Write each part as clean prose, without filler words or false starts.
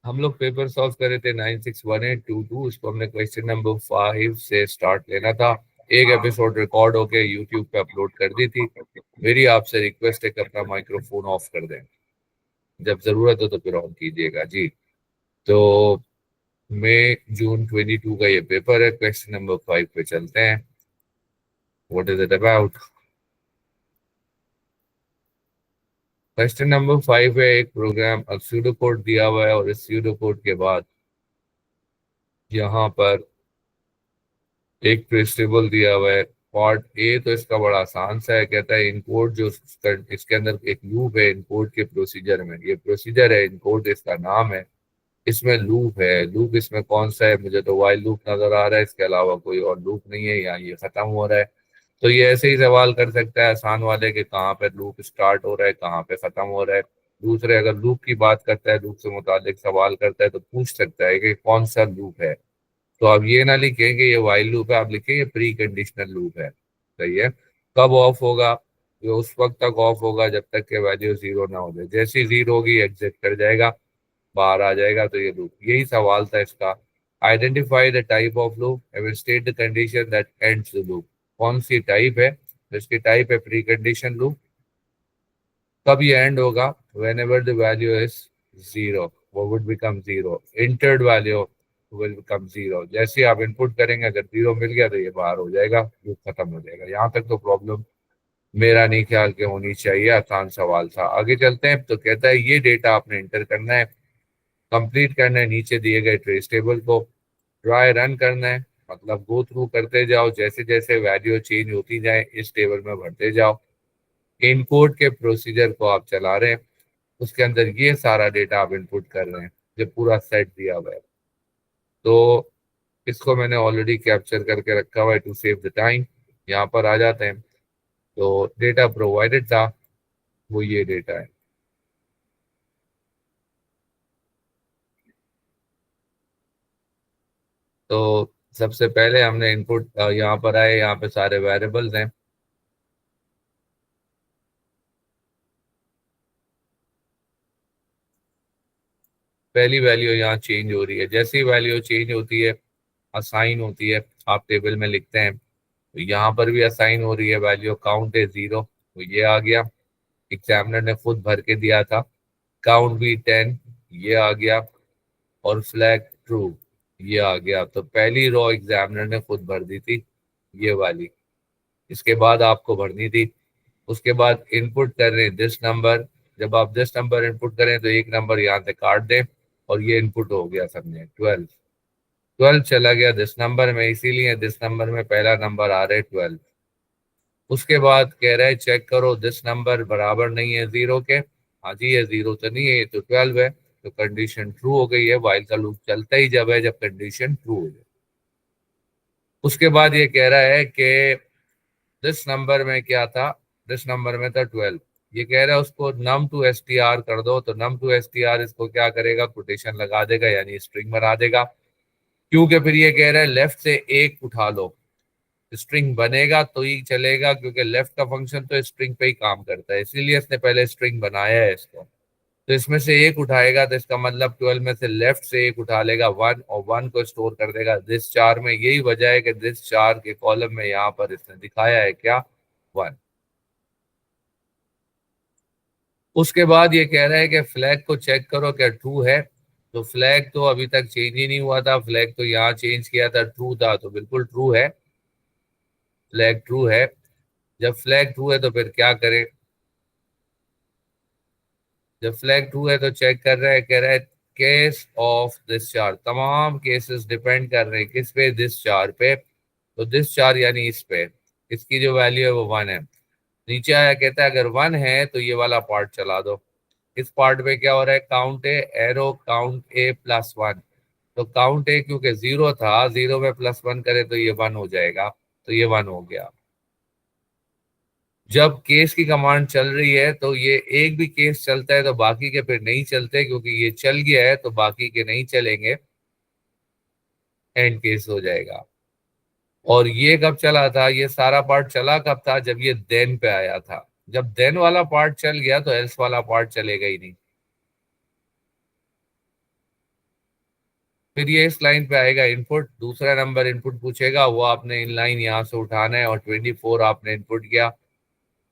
हम लोग paper solve कर रहे थे 961822। उसको हमने क्वेश्चन नंबर 5 से स्टार्ट लेना था। एक एपिसोड रिकॉर्ड होके यूट्यूब पे अपलोड कर दी थी। मेरी आपसे रिक्वेस्ट है कि अपना माइक्रोफोन ऑफ कर दें, जब जरूरत हो तो फिर ऑन कीजिएगा जी। तो मई जून 22 का ये पेपर है। क्वेश्चन नंबर 5 पे चलते हैं। What is it about? Question number 5 है, एक प्रोग्राम स्यूडो कोड दिया हुआ है और इस स्यूडो कोड के बाद यहाँ पर एक ट्रेस टेबल दिया हुआ है। पार्ट ए तो इसका बड़ा आसान सा है। कहता है इनकोड जो इसके अंदर एक लूप है इनकोड के प्रोसीजर में। ये प्रोसीजर है, इनकोड इसका नाम है। इसमें लूप है। लूप इसमें कौन सा है? मुझे तो वाइल लूप नजर आ रहा है, इसके अलावा कोई और लूप नहीं है। यहाँ ये खत्म हो रहा है। तो ये ऐसे ही सवाल कर सकता है आसान वाले कि कहाँ पे लूप स्टार्ट हो रहा है, कहाँ पे खत्म हो रहा है। दूसरे अगर लूप की बात करता है, लूप से मुतालिक सवाल करता है, तो पूछ सकता है कि कौन सा लूप है। तो आप ये ना लिखें कि ये वाइल लूप है, आप लिखें ये प्री कंडीशनल लूप है। सही है। कब ऑफ होगा? ये उस वक्त तक ऑफ होगा जब तक के वैल्यू जीरो ना हो जाए। जैसी जीरो होगी एग्जिट कर जाएगा, बाहर आ जाएगा। तो ये लूप, यही सवाल था इसका। Identify the type of loop and state the condition that ends the loop. कौन सी टाइप है? तो इसकी टाइप है प्री कंडीशन लूप। कब ये एंड होगा? Whenever the value is zero, वो would become zero. Entered value will become zero. जैसे आप इनपुट करेंगे, अगर जीरो मिल गया तो ये बाहर हो जाएगा, लूप खत्म हो जाएगा। यहाँ तक तो प्रॉब्लम मेरा नहीं ख्याल के होनी चाहिए। आसान सवाल था। आगे चलते हैं। तो कहता है ये डेटा आपने इंटर करना है, कंप्लीट करना है नीचे दिए गए ट्रेस टेबल को। ट्राई रन करना है, मतलब गो थ्रू करते जाओ, जैसे जैसे वैल्यू चेंज होती जाए इस टेबल में भरते जाओ। इनकोड के प्रोसीजर को आप चला रहे हैं, उसके अंदर ये सारा डेटा आप इनपुट कर रहे हैं, जो पूरा सेट दिया हुआ है। तो इसको मैंने ऑलरेडी कैप्चर करके रखा हुआ है टू सेव द टाइम। यहाँ पर आ जाते हैं। तो डेटा प्रोवाइडेड था, वो ये डेटा है। तो सबसे पहले हमने इनपुट यहाँ पर आए, यहाँ पे सारे वेरिएबल्स हैं। पहली वैल्यू यहाँ चेंज हो रही है। जैसी वैल्यू चेंज होती है, असाइन होती है, आप टेबल में लिखते हैं। तो यहाँ पर भी असाइन हो रही है वैल्यू। काउंट है 0, तो ये आ गया। एग्जामिनर ने खुद भर के दिया था। काउंट भी 10, ये आ गया। और फ्लैग ट्रू, ये आ गया। तो पहली रो एग्जामिनर ने खुद भर दी थी, ये वाली। इसके बाद आपको भरनी थी। उसके बाद इनपुट कर रहे हैं दिस नंबर। जब आप दिस नंबर इनपुट करें तो एक नंबर यहाँ से काट दें, और ये इनपुट हो गया सबने 12। 12 चला गया दिस नंबर में, इसीलिए दिस नंबर में पहला नंबर आ रहा है 12। उसके बाद कह रहा है चेक करो दिस नंबर बराबर नहीं है जीरो के। हाँ जी, ये जीरो तो नहीं है, ये तो 12 है। तो कंडीशन ट्रू हो गई है। वाइल का लूप चलता ही जब है जब कंडीशन ट्रू हो जाए। उसके बाद ये कह रहा है कि दिस नंबर में क्या था? दिस नंबर में था 12। ये कह रहा है उसको num to S T R कर दो। तो num to S T R इसको क्या करेगा? कोटेशन लगा देगा, यानी स्ट्रिंग बना देगा। क्योंकि फिर ये कह रहा है लेफ्ट से एक उठा लो। स्ट्रिंग बनेगा तो ही चलेगा, क्योंकि लेफ्ट का फंक्शन तो स्ट्रिंग पे ही काम करता है, इसीलिए इसने पहले स्ट्रिंग बनाया है इसको। तो इसमें से एक उठाएगा तो इसका मतलब 12 में से लेफ्ट से एक उठा लेगा 1, और 1 को स्टोर कर देगा दिस चार में। यही वजह है कि दिस चार के कॉलम में यहाँ पर इसने दिखाया है क्या? 1। उसके बाद ये कह रहा है कि फ्लैग को चेक करो क्या ट्रू है। तो फ्लैग तो अभी तक चेंज ही नहीं हुआ था, फ्लैग तो यहाँ चेंज किया था, ट्रू था, तो बिल्कुल ट्रू है। फ्लैग ट्रू है। जब फ्लैग ट्रू है तो फिर क्या करें? जब फ्लैग ट्रू है तो चेक कर रहा है, कह रहा है केस ऑफ दिस चार। तमाम केसेस डिपेंड कर रहे हैं किस पे? दिस चार पे। तो दिस चार यानी इस पे, इसकी जो वैल्यू है वो 1 है। नीचे आया, कहता है अगर 1 है तो ये वाला पार्ट चला दो। इस पार्ट पे क्या हो रहा है? काउंट ए एरो काउंट ए प्लस 1। तो काउंट ए क्योंकि जीरो था, जीरो में प्लस 1 करे तो ये 1 हो जाएगा। तो ये 1 हो गया। जब केस की कमांड चल रही है तो ये एक भी केस चलता है तो बाकी के फिर नहीं चलते, क्योंकि ये चल गया है तो बाकी के नहीं चलेंगे, एंड केस हो जाएगा। और ये कब चला था? ये सारा पार्ट चला कब था? जब ये देन पे आया था। जब देन वाला पार्ट चल गया तो एल्स वाला पार्ट चलेगा ही नहीं। फिर ये इस लाइन पे आएगा इनपुट, दूसरा नंबर इनपुट पूछेगा, वो आपने इन लाइन यहाँ से उठाना है और 24 आपने इनपुट किया,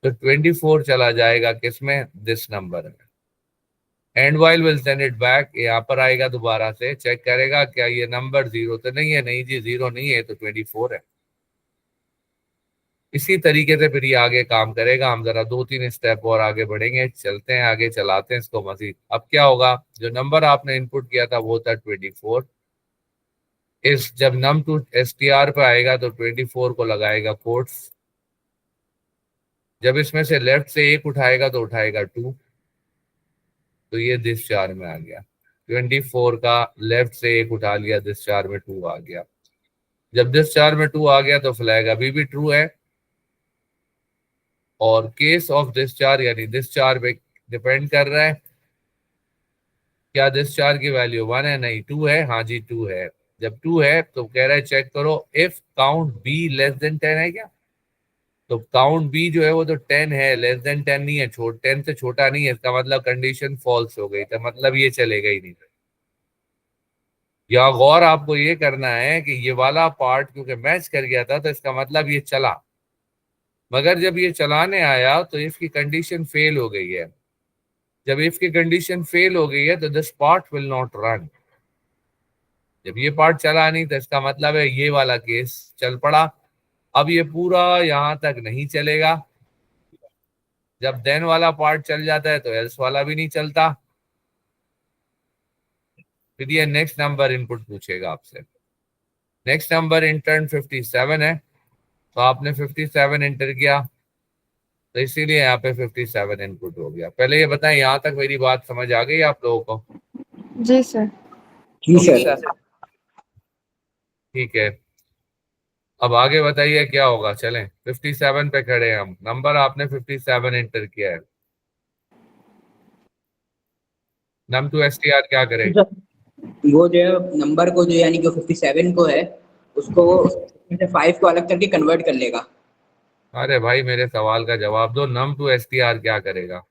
तो 24 चला जाएगा किसमें, दिस नंबर में। And while will send it back, यहाँ पर आएगा दोबारा से, चेक करेगा क्या ये नंबर जीरो तो नहीं है, नहीं जी जीरो नहीं है, तो 24 है। इसी तरीके से फिर ये आगे काम करेगा। हम जरा 2-3 स्टेप और आगे बढ़ेंगे, चलते हैं आगे, चलाते हैं इसको मजीद। अब क्या होगा, जो नंबर आपने इनपुट किया था वो था 24, इस जब num to S T R पे आएगा तो 24 को लगाएगा कोट्स, जब इसमें से लेफ्ट से एक उठाएगा तो उठाएगा 2, तो ये दिस चार में आ गया। 24 का लेफ्ट से एक उठा लिया, दिस चार में 2 आ गया। जब दिस चार में 2 आ गया तो फ्लैग अभी भी ट्रू है, और केस ऑफ दिस चार यानी दिस चार पे डिपेंड कर रहा है, क्या दिस चार की वैल्यू 1 है, नहीं 2 है, हाँ जी 2 है। जब 2 है तो कह रहा है चेक करो if count be less than 10 है क्या, तो काउंट बी जो है वो तो 10 है, लेस देन 10 नहीं है, 10 से छोटा नहीं है, इसका मतलब कंडीशन फॉल्स हो गई, तो मतलब ये चलेगा ही नहीं। या गौर आपको ये करना है कि ये वाला पार्ट क्योंकि मैच कर गया था तो इसका मतलब ये चला, मगर जब ये चलाने आया तो इसकी कंडीशन फेल हो गई है। जब इफ की कंडीशन फेल हो गई है तो this part will not run. जब ये पार्ट चला नहीं तो इसका मतलब है ये वाला केस चल पड़ा। अब ये पूरा यहां तक नहीं चलेगा, जब देन वाला पार्ट चल जाता है तो एल्स वाला भी नहीं चलता। फिर ये नेक्स्ट नंबर इनपुट पूछेगा आपसे, नेक्स्ट नंबर इंटर 57 है, तो आपने 57 इंटर किया, तो इसीलिए यहाँ पे 57 इनपुट हो गया। पहले ये बताएं, यहाँ तक मेरी बात समझ आ गई आप लोगों को? जी सर। जी सर। ठीक है, अब आगे बताइए क्या होगा। चलें 57 पे खड़े हैं हम, नंबर आपने 57 इंटर किया है, num to S T R क्या करेगा? वो जो है नंबर को जो यानी कि 57 को है उसको 5 को अलग करके कन्वर्ट कर लेगा। अरे भाई मेरे सवाल का जवाब दो, num to S T R क्या करेगा?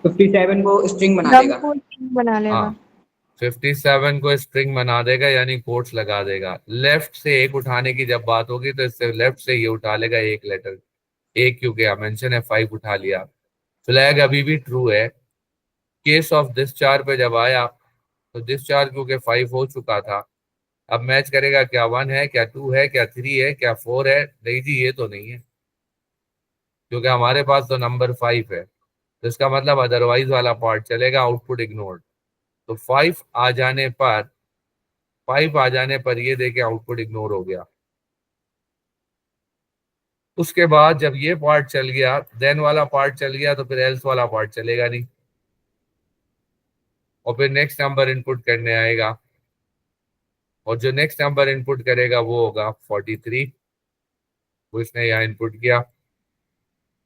57 को स्ट्रिंग बना नम देगा। को बना लेगा। हाँ, 57 को स्ट्रिंग बना देगा यानी कोट्स लगा देगा। लेफ्ट से एक उठाने की जब बात होगी तो इससे लेफ्ट से ये उठा लेगा एक लेटर, एक क्योंकि मेंशन है 5 उठा लिया। फ्लैग अभी भी ट्रू है। केस ऑफ डिस्चार्ज पे जब आया तो डिस्चार्ज क्योंकि 5 हो चुका था, अब मैच करेगा क्या 1 है, क्या 2 है, क्या 3 है, क्या 4 है, नहीं जी ये तो नहीं है, क्योंकि हमारे पास तो नंबर 5 है, तो इसका मतलब अदरवाइज वाला पार्ट चलेगा, आउटपुट इग्नोर्ड। तो 5 आ जाने पर ये देखे आउटपुट इग्नोर हो गया। उसके बाद जब ये पार्ट चल गया, देन वाला पार्ट चल गया, तो फिर एल्स वाला पार्ट चलेगा नहीं, और फिर नेक्स्ट नंबर इनपुट करने आएगा, और जो नेक्स्ट नंबर इनपुट करेगा वो होगा 43, वो इसने यहाँ इनपुट किया।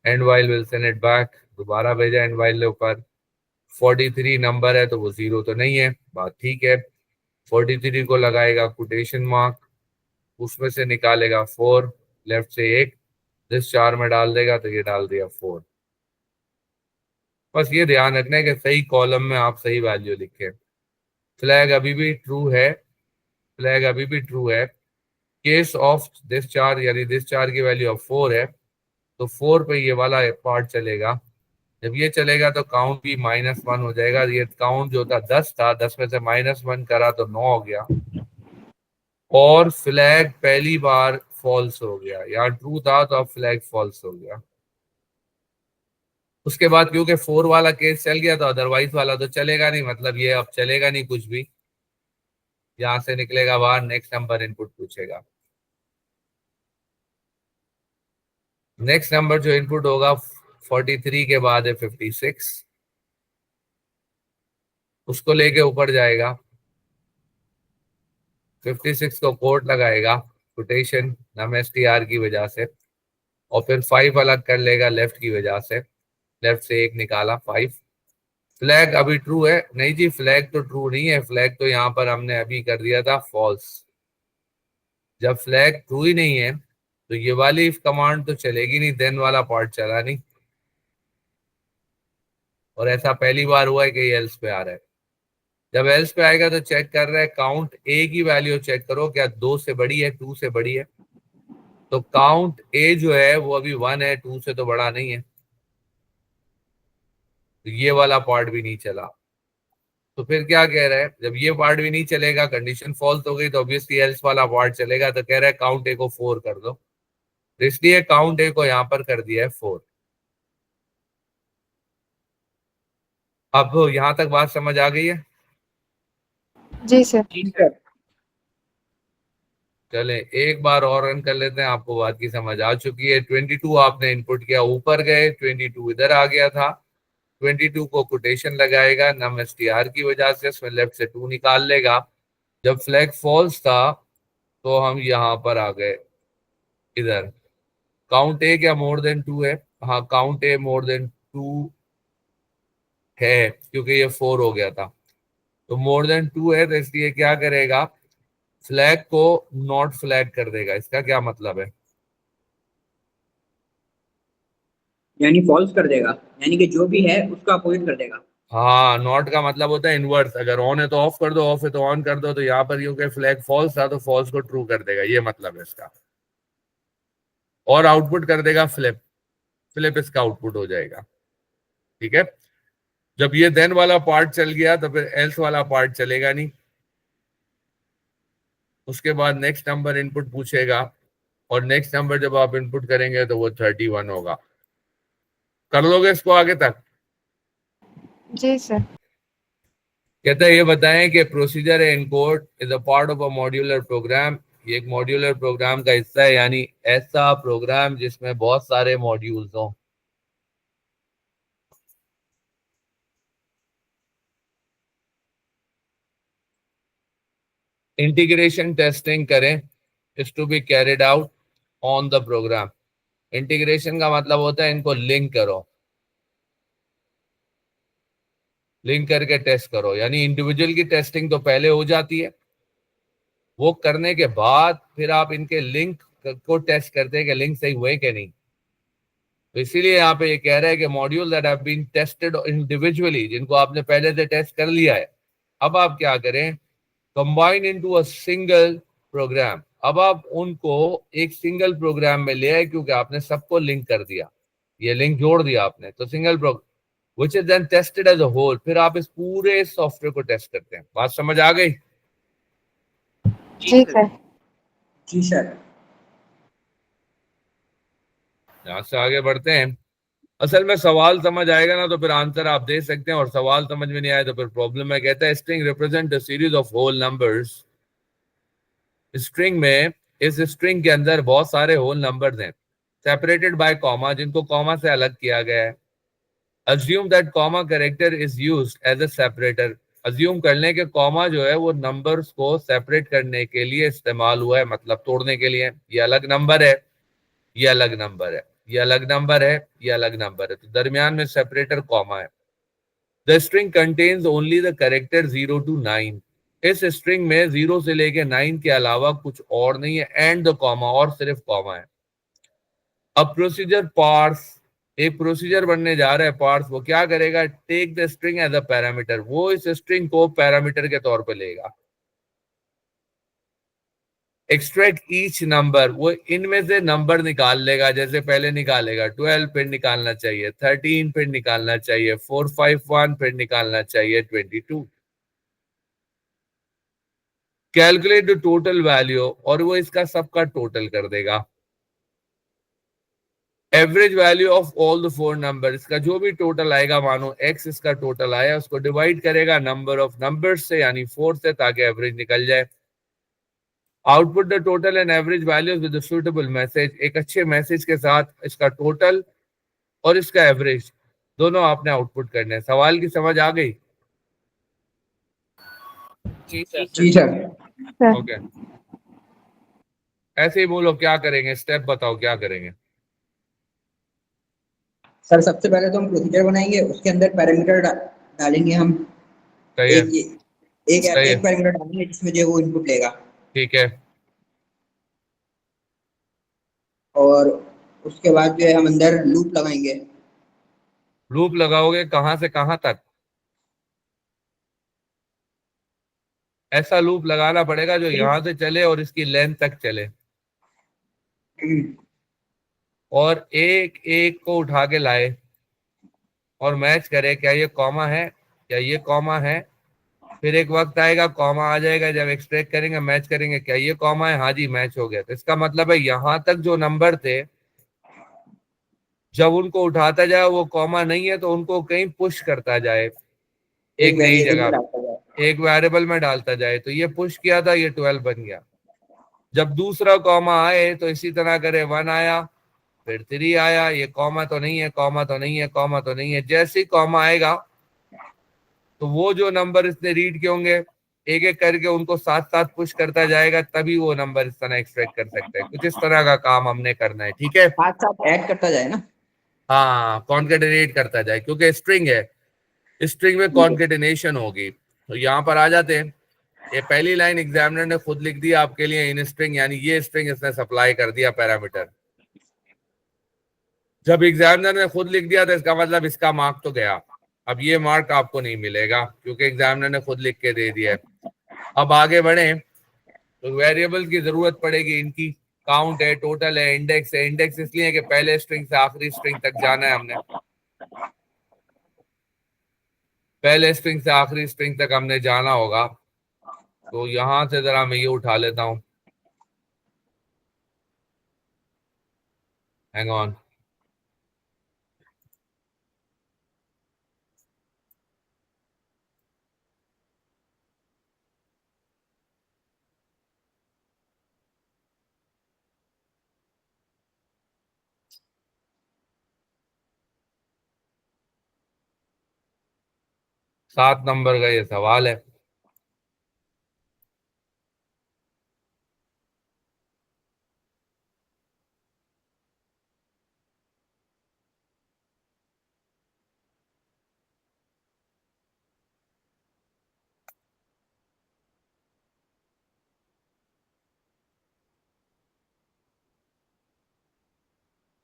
And while will send it back, दोबारा भेजा एंड वाइल के ऊपर। 43 नंबर है तो वो जीरो तो नहीं है, बात ठीक है। 43 को लगाएगा कोटेशन मार्क, उसमें से निकालेगा 4, लेफ्ट से एक, जिस 4 में डाल देगा तो ये डाल दिया 4। बस ये ध्यान रखना है कि सही कॉलम में आप सही वैल्यू लिखें। फ्लैग अभी भी ट्रू है, फ्लैग अभी भी ट्रू है। केस ऑफ दिस चार यानी दिस चार की वैल्यू ऑफ 4 है, तो 4 पे ये वाला पार्ट चलेगा। जब ये चलेगा तो काउंट भी -1 हो जाएगा। ये काउंट जो था 10 था, 10 में से -1 करा तो 9 हो गया, और फ्लैग पहली बार फॉल्स हो गया। यहाँ ट्रू था तो अब फ्लैग फॉल्स हो गया। उसके बाद क्योंकि 4 वाला केस चल गया तो अदरवाइज वाला तो चलेगा नहीं, मतलब ये अब चलेगा नहीं कुछ भी, यहां से निकलेगा बाहर, नेक्स्ट नंबर इनपुट पूछेगा। नेक्स्ट नंबर जो इनपुट होगा 43 के बाद है 56, उसको लेके ऊपर जाएगा, 56 को कोट लगाएगा, quotation num S T are की वजह से, और फिर 5 अलग कर लेगा लेफ्ट की वजह से, लेफ्ट से एक निकाला 5। फ्लैग अभी ट्रू है, नहीं जी फ्लैग तो ट्रू नहीं है, फ्लैग तो यहाँ पर हमने अभी कर दिया था फॉल्स। जब फ्लैग ट्रू ही नहीं है तो ये वाली इफ कमांड तो चलेगी नहीं, देन वाला पार्ट चला नहीं, और ऐसा पहली बार हुआ है कि ये एल्स पे आ रहा है। जब एल्स पे आएगा तो चेक कर रहा है काउंट ए की वैल्यू चेक करो, क्या 2 से बड़ी है, 2 से बड़ी है। तो काउंट ए जो है वो अभी 1 है, 2 से तो बड़ा नहीं है, तो ये वाला पार्ट भी नहीं चला। तो फिर क्या कह रहा है, जब ये पार्ट भी नहीं चलेगा, कंडीशन फॉल्स हो गई, तो ऑब्वियसली एल्स वाला पार्ट चलेगा। तो कह रहा है काउंट ए को 4 कर दो, तो इसलिए काउंट ए को यहां पर कर दिया है 4। अब यहां तक बात समझ आ गई है? जी सर। जी सर। चले एक बार और रन कर लेते हैं, आपको बात की समझ आ चुकी है। 22 आपने इनपुट किया, ऊपर गए, 22 इधर आ गया था। 22 को कोटेशन लगाएगा नम एस टी आर की वजह से, उसमें लेफ्ट से 2 निकाल लेगा। जब फ्लैग फॉल्स था तो हम यहां पर आ गए इधर। काउंट ए क्या मोर देन 2 है? हाँ, काउंट ए मोर देन 2 है, क्योंकि ये 4 हो गया था। तो मोर देन 2 है, तो इसलिए क्या करेगा, फ्लैग को नॉट फ्लैग कर देगा। इसका क्या मतलब है? यानी फॉल्स कर देगा, यानी कि जो भी है उसका अपोजिट कर देगा। हाँ, नॉट का मतलब होता है इनवर्स। अगर ऑन है तो ऑफ कर दो, ऑफ है तो ऑन कर दो। तो यहाँ पर यूं कि फ्लैग फॉल्स था तो फॉल्स को ट्रू कर देगा, ये मतलब है इसका। और आउटपुट कर देगा फ्लिप, फ्लिप इसका आउटपुट हो जाएगा। ठीक है। जब ये देन वाला पार्ट चल गया तो फिर एल्स वाला पार्ट चलेगा नहीं। उसके बाद नेक्स्ट नंबर इनपुट पूछेगा, और नेक्स्ट नंबर जब आप इनपुट करेंगे तो वो 31 होगा। कर लोगे इसको आगे तक? जी सर। कहता है ये बताएं कि प्रोसीजर है encode is a part of a modular program. ये एक मॉड्यूलर प्रोग्राम का हिस्सा है, यानी ऐसा प्रोग्राम जिसमें बहुत सारे मॉड्यूल्स हों। इंटीग्रेशन टेस्टिंग करें is to be carried out on the program. Integration का मतलब होता है इनको लिंक करो, लिंक करके टेस्ट करो। यानी इंडिविजुअल की टेस्टिंग तो पहले हो जाती है, वो करने के बाद फिर आप इनके लिंक को टेस्ट करते हैं कि लिंक सही हुए कि नहीं। तो इसीलिए यहाँ पे ये कह रहा है कि module that have been tested individually, जिनको आपने पहले से टेस्ट कर लिया है, अब आप क्या करें, combine into a single program. अब आप उनको एक सिंगल प्रोग्राम में ले आए, क्योंकि आपने सबको लिंक कर दिया, ये लिंक जोड़ दिया आपने, तो single program which is then tested as a whole. फिर आप इस पूरे सॉफ्टवेयर को टेस्ट करते हैं। बात समझ आ गई? जी सर। जी सर। यहां से आगे बढ़ते हैं। असल में सवाल समझ आएगा ना तो फिर आंसर आप दे सकते हैं, और सवाल समझ में नहीं आए तो फिर प्रॉब्लम है। कहता है string represent a series of whole numbers. String में, इस स्ट्रिंग के अंदर बहुत सारे होल नंबर्स हैं, सेपरेटेड बाय कॉमा, जिनको कॉमा से अलग किया गया है। Assume that comma character is used as a separator. Assume कर लें कि कॉमा जो है वो नंबर्स को सेपरेट करने के लिए इस्तेमाल हुआ है, मतलब तोड़ने के लिए। ये अलग नंबर है, ये अलग नंबर है, ये अलग नंबर है, ये अलग नंबर है, तो दरमियान में सेपरेटर कॉमा है। The string contains only the character 0 to 9। इस स्ट्रिंग में 0 से लेके 9 के अलावा कुछ और नहीं है, एंड द कॉमा, और सिर्फ कॉमा है। अब प्रोसीजर पार्स, एक प्रोसीजर बनने जा रहा है पार्स। वो क्या करेगा, take the string as a parameter. वो इस स्ट्रिंग को पैरामीटर के तौर पे लेगा। एक्सट्रैक्ट ईच नंबर, वो इनमें से नंबर निकाल लेगा। जैसे पहले निकालेगा 12, फिर निकालना चाहिए 13, फिर निकालना चाहिए 451, फिर निकालना चाहिए 22। कैलकुलेट द टोटल वैल्यू, और वो इसका सबका टोटल कर देगा। Average value of all the 4 number, इसका जो भी टोटल आएगा, मानो x इसका टोटल आया, उसको डिवाइड करेगा नंबर ऑफ नंबर्स से, यानी 4 से, ताकि एवरेज निकल जाए। Output the total and average values with suitable message. एक अच्छे मैसेज के साथ इसका टोटल और इसका एवरेज दोनों आपने आउटपुट करने हैं। सवाल की समझ आ गई? जी सर। सर। ओके, ऐसे ही बोलो क्या करेंगे, स्टेप बताओ क्या करेंगे। सर सबसे पहले तो हम प्रोसीजर बनाएंगे, उसके अंदर पैरामीटर डालेंगे हम। सही है, एक एक सही है, एक पैरामीटर डालेंगे जिसमें जो वो इनपुट लेगा। ठीक है। और उसके बाद जो है हम अंदर लूप लगाएंगे। लूप लगाओगे कहां से कहां तक? ऐसा लूप लगाना पड़ेगा जो यहां से चले और इसकी लेंथ तक चले, और एक एक को उठा के लाए और मैच करे, क्या ये कॉमा है, क्या ये कॉमा है। फिर एक वक्त आएगा कॉमा आ जाएगा, जब एक्सट्रैक्ट करेंगे मैच करेंगे, क्या ये कॉमा है, हाँ जी मैच हो गया। तो इसका मतलब है यहां तक जो नंबर थे, जब उनको उठाता जाए वो कॉमा नहीं है तो उनको कहीं पुश करता जाए एक एक नई वेरिएबल में जगह डालता जाए। पे, एक वेरिएबल में डालता जाए। तो ये पुश किया था, ये 12 बन गया। जब दूसरा कॉमा आए तो इसी तरह करे, 1 आया, फिर 3 आया, ये कॉमा तो नहीं है, कॉमा तो नहीं है, कॉमा तो नहीं है। जैसे ही कॉमा आएगा तो वो जो नंबर इसने रीड किए होंगे, एक एक करके उनको साथ साथ पुश करता जाएगा, तभी वो नंबर इस तरह एक्सट्रैक्ट कर सकते हैं। कुछ इस तरह का काम हमने करना है, ठीक है। साथ साथ ऐड करता जाए ना। हाँ, कॉन्केटिनेट करता जाए, क्योंकि स्ट्रिंग है, स्ट्रिंग में ठीक है। कॉन्केटिनेशन होगी। तो यहाँ पर आ जाते हैं। ये पहली लाइन एग्जामिनर ने खुद लिख दी आपके लिए, इन स्ट्रिंग, यानी ये स्ट्रिंग इसने सप्लाई कर दिया पैरामीटर। जब एग्जामिनर ने खुद लिख दिया तो इसका मतलब इसका मार्क तो गया। अब ये मार्क आपको नहीं मिलेगा क्योंकि एग्जामिनर ने खुद लिख के दे दिया है। अब आगे बढ़े तो वेरिएबल की जरूरत पड़ेगी, इनकी काउंट है, टोटल है, इंडेक्स है। इंडेक्स इसलिए है कि पहले स्ट्रिंग से आखिरी स्ट्रिंग तक जाना है हमने, पहले स्ट्रिंग से आखिरी स्ट्रिंग तक हमने जाना होगा। तो यहां से जरा मैं ये उठा लेता हूं, हैंग ऑन। सात नंबर का ये सवाल है।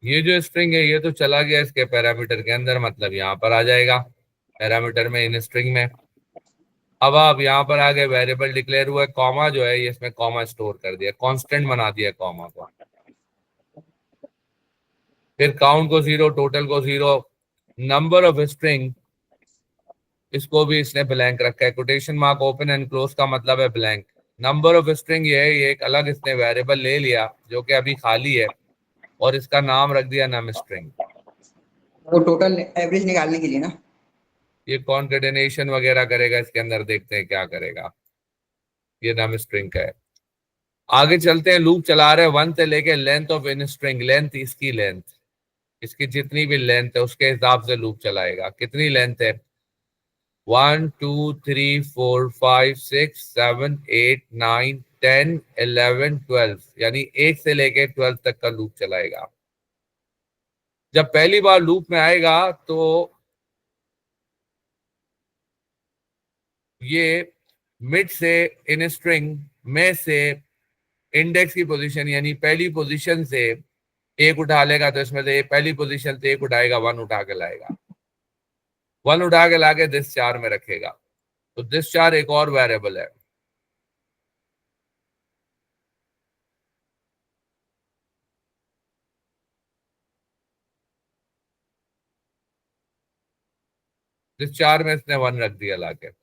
ये जो स्ट्रिंग है ये तो चला गया इसके पैरामीटर के अंदर, मतलब यहाँ पर आ जाएगा पैरामीटर में, इन स्ट्रिंग में। अब आप यहाँ पर आगे वेरिएबल डिक्लेयर हुआ है, कॉमा जो है ये इसमें कॉमा स्टोर कर दिया, कांस्टेंट बना दिया कॉमा को। फिर काउंट को 0, टोटल को 0, नंबर ऑफ स्ट्रिंग इसको भी इसने ब्लैंक रखा है। Quotation mark open and close का मतलब है ब्लैंक। नंबर ऑफ स्ट्रिंग ये है, ये एक अलग इसने वेरिएबल ले लिया जो कि अभी खाली है और इसका नाम रख दिया नम स्ट्रिंग। वो टोटल एवरेज निकालने के लिए ना। ये कॉन्केटेनेशन वगैरह करेगा इसके अंदर, देखते हैं क्या करेगा। ये नम स्ट्रिंग का है। आगे चलते हैं, लूप चला रहे हैं 1 से लेके length of in string, length इसकी लेंथ, इसकी जितनी भी लेंथ है उसके हिसाब से लूप चलाएगा। कितनी लेंथ है, 1 2 3 4 5 6 7 8 9 10 11 12, यानी 1 से लेके 12 तक का लूप चलाएगा। जब पहली बार लूप में आएगा तो ये मिड से इन स्ट्रिंग में से इंडेक्स की पोजीशन यानी पहली पोजीशन से एक उठा लेगा। तो इसमें से पहली पोजीशन से एक उठाएगा, 1 उठा के लाएगा, 1 उठा के लाके दिस 4 में रखेगा। तो दिस 4 एक और वेरिएबल है। दिस 4 में इसने 1 रख दिया लाके।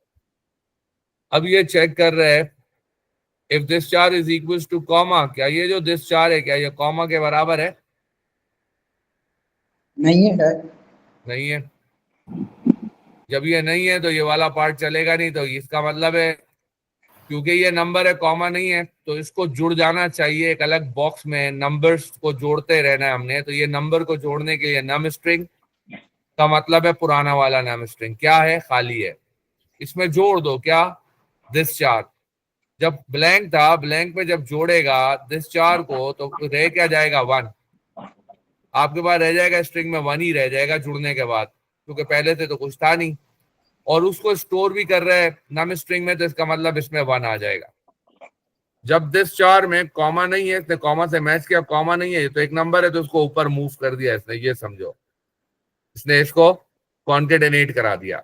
अब ये चेक कर रहे हैं if this 4 is equal two comma, क्या ये जो दिस 4 है क्या ये कॉमा के बराबर है। नहीं है सर। नहीं है। जब ये नहीं है तो ये वाला पार्ट चलेगा नहीं। तो इसका मतलब है क्योंकि ये नंबर है, कॉमा नहीं है, तो इसको जुड़ जाना चाहिए एक अलग बॉक्स में, नंबर्स को जोड़ते रहना है हमने। तो ये नंबर को जोड़ने के लिए नम स्ट्रिंग का मतलब है पुराना वाला नम स्ट्रिंग क्या है, खाली है, इसमें जोड़ दो क्या, दिस 4। जब ब्लैंक था, ब्लैंक में जब जोड़ेगा दिस 4 को तो रह क्या जाएगा, 1। आपके पास रह जाएगा स्ट्रिंग में 1 ही रह जाएगा जुड़ने के बाद, क्योंकि पहले से तो कुछ था नहीं। और उसको स्टोर भी कर रहे हैं नम स्ट्रिंग में, तो इसका मतलब इसमें 1 आ जाएगा। जब दिस 4 में कॉमा नहीं है, इसने कॉमा से मैच किया, कॉमा नहीं है तो एक नंबर है तो उसको ऊपर मूव कर दिया इसने, ये समझो, इसने इसको कॉन्केटेनेट करा दिया।